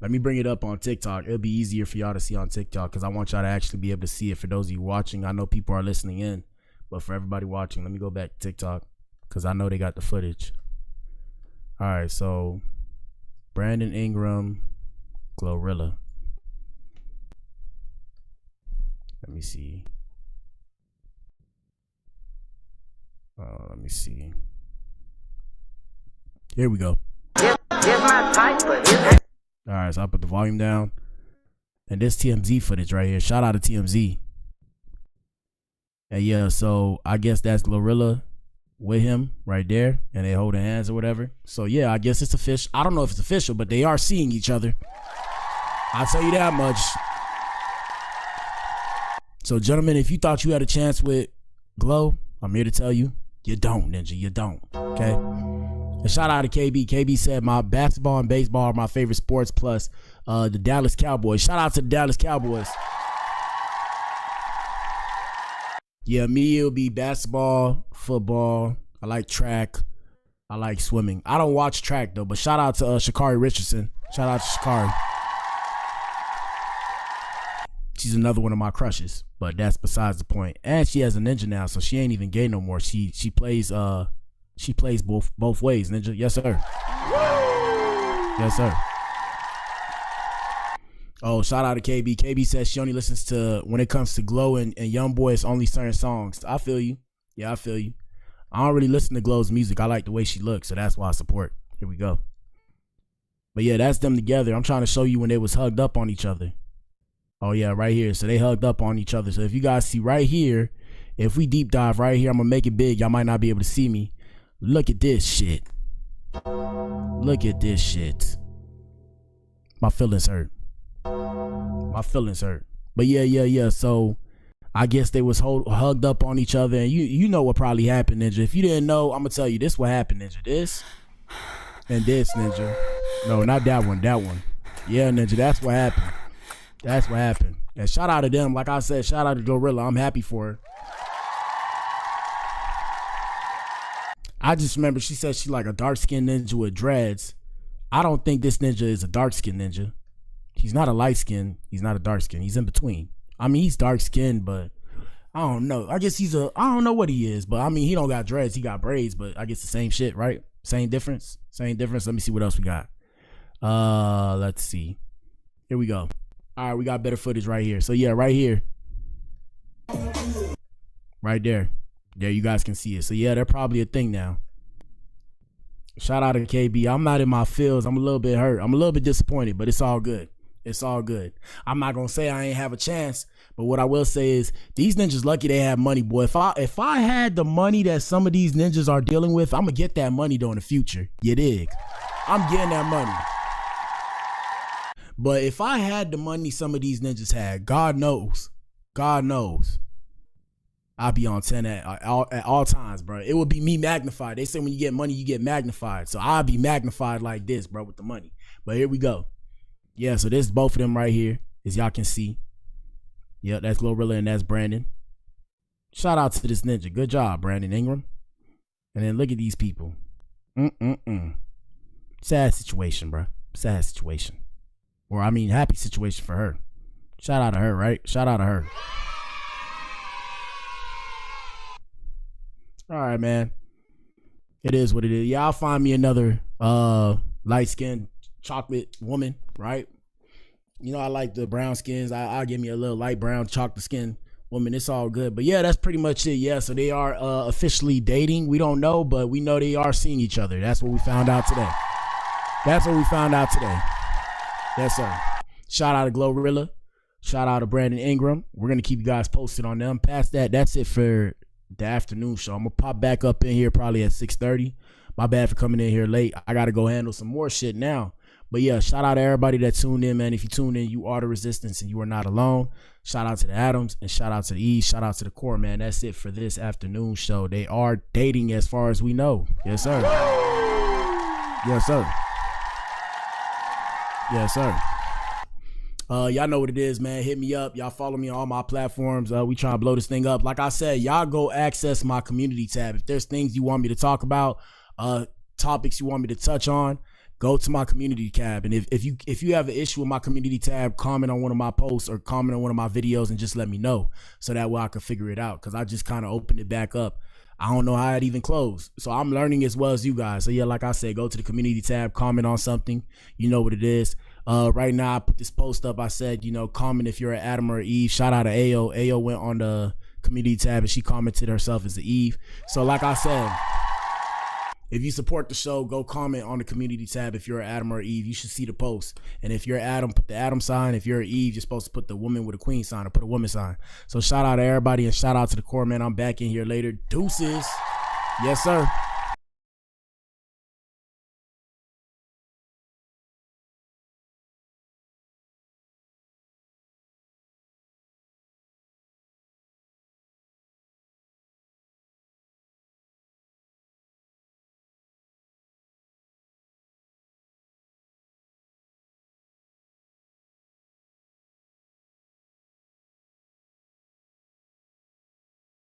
Let me bring it up on TikTok. It'll be easier for y'all to see on TikTok because I want y'all to actually be able to see it. For those of you watching, I know people are listening in, but for everybody watching, let me go back to TikTok because I know they got the footage. All right, so Bradon Ingram, GloRilla. Let me see. Let me see. Here we go. All right, so I put the volume down. And this TMZ footage right here. Shout out to TMZ. And yeah, so I guess that's GloRilla with him right there. And they holding hands or whatever. So yeah, I guess it's official. I don't know if it's official, but they are seeing each other. I'll tell you that much. So gentlemen, if you thought you had a chance with Glo, I'm here to tell you, you don't, Ninja. You don't. Okay? And shout out to KB. KB said my basketball and baseball are my favorite sports, plus the Dallas Cowboys. Shout out to the Dallas Cowboys. Yeah, me, it'll be basketball, football. I like track. I like swimming. I don't watch track, though, but shout out to Sha'Carri Richardson. Shout out to Sha'Carri. She's another one of my crushes, but that's besides the point. And she has a ninja now, so she ain't even gay no more. She plays both ways, Ninja. Yes, sir. Yes, sir. Oh, shout out to KB. KB says she only listens to, when it comes to Glo and Young Boy, it's only certain songs. I feel you. Yeah, I feel you. I don't really listen to Glo's music. I like the way she looks, so that's why I support. Here we go. But yeah, that's them together. I'm trying to show you when they was hugged up on each other. Oh yeah, right here. So they hugged up on each other. So if you guys see right here, if we deep dive right here, I'm gonna make it big. Y'all might not be able to see me. Look at this shit. Look at this shit. My feelings hurt. My feelings hurt. But yeah. So I guess they was hugged up on each other, and you know what probably happened, Ninja. If you didn't know, I'm gonna tell you this what happened, Ninja. This and this, Ninja. No, not that one. That one. Yeah, Ninja. That's what happened. That's what happened. And shout out to them. Like I said, shout out to GloRilla. I'm happy for her. I just remember she said she like a dark-skinned ninja with dreads. I don't think this ninja is a dark-skinned ninja. He's not a light-skinned. He's not a dark-skinned. He's in between. I mean, he's dark-skinned, but I don't know. I guess I don't know what he is, but I mean, he don't got dreads. He got braids, but I guess the same shit, right? Same difference? Same difference. Let me see what else we got. Let's see. Here we go. All right, we got better footage right here. So yeah, right here. Right there. There, you guys can see it. So yeah, they're probably a thing now. Shout out to KB. I'm not in my feels. I'm a little bit hurt. I'm a little bit disappointed, but it's all good. It's all good. I'm not gonna say I ain't have a chance, but what I will say is these ninjas lucky they have money, boy. If I had the money that some of these ninjas are dealing with, I'm gonna get that money though in the future. You dig? I'm getting that money. But if I had the money some of these ninjas had, God knows. God knows. I'll be on 10 at all times, bro. It would be me magnified. They say when you get money, you get magnified. So I'll be magnified like this, bro, with the money. But here we go. Yeah, so this is both of them right here, as y'all can see. Yep, that's GloRilla and that's Brandon. Shout out to this ninja. Good job, Brandon Ingram. And then look at these people. Sad situation, bro. Sad situation. Or, I mean, happy situation for her. Shout out to her, right? Shout out to her. All right, man. It is what it is. Y'all find me another light-skinned chocolate woman, right? You know, I like the brown skins. I'll give me a little light brown chocolate skin woman. It's all good. But yeah, that's pretty much it. Yeah, so they are officially dating. We don't know, but we know they are seeing each other. That's what we found out today. That's what we found out today. Yes, sir. Shout out to GloRilla. Shout out to Brandon Ingram. We're going to keep you guys posted on them. Past that, that's it for the afternoon show. I'm going to pop back up in here probably at 6:30. My bad for coming in here late. I got to go handle some more shit now. But yeah, shout out to everybody that tuned in, man. If you tuned in, you are the resistance and you are not alone. Shout out to the Adams and shout out to the East. Shout out to the Core, man. That's it for this afternoon show. They are dating as far as we know. Yes, sir. Yes, sir. Yes, sir. Y'all know what it is, man. Hit me up. Y'all follow me on all my platforms. We trying to blow this thing up. Like I said, y'all go access my community tab. If there's things you want me to talk about, topics you want me to touch on, go to my community tab. And if you have an issue with my community tab, comment on one of my posts or comment on one of my videos and just let me know so that way I can figure it out. Cause I just kind of opened it back up. I don't know how it even closed. So I'm learning as well as you guys. So yeah, like I said, go to the community tab, comment on something. You know what it is. Right now I put this post up. I said, you know, comment if you're an Adam or Eve. Shout out to Ayo. Ayo went on the community tab and she commented herself as the Eve. So like I said, if you support the show, go comment on the community tab. If you're an Adam or Eve, you should see the post. And if you're Adam, put the Adam sign. If you're an Eve, you're supposed to put the woman with a queen sign or put a woman sign. So shout out to everybody and shout out to the Core, man. I'm back in here later. Deuces. Yes, sir.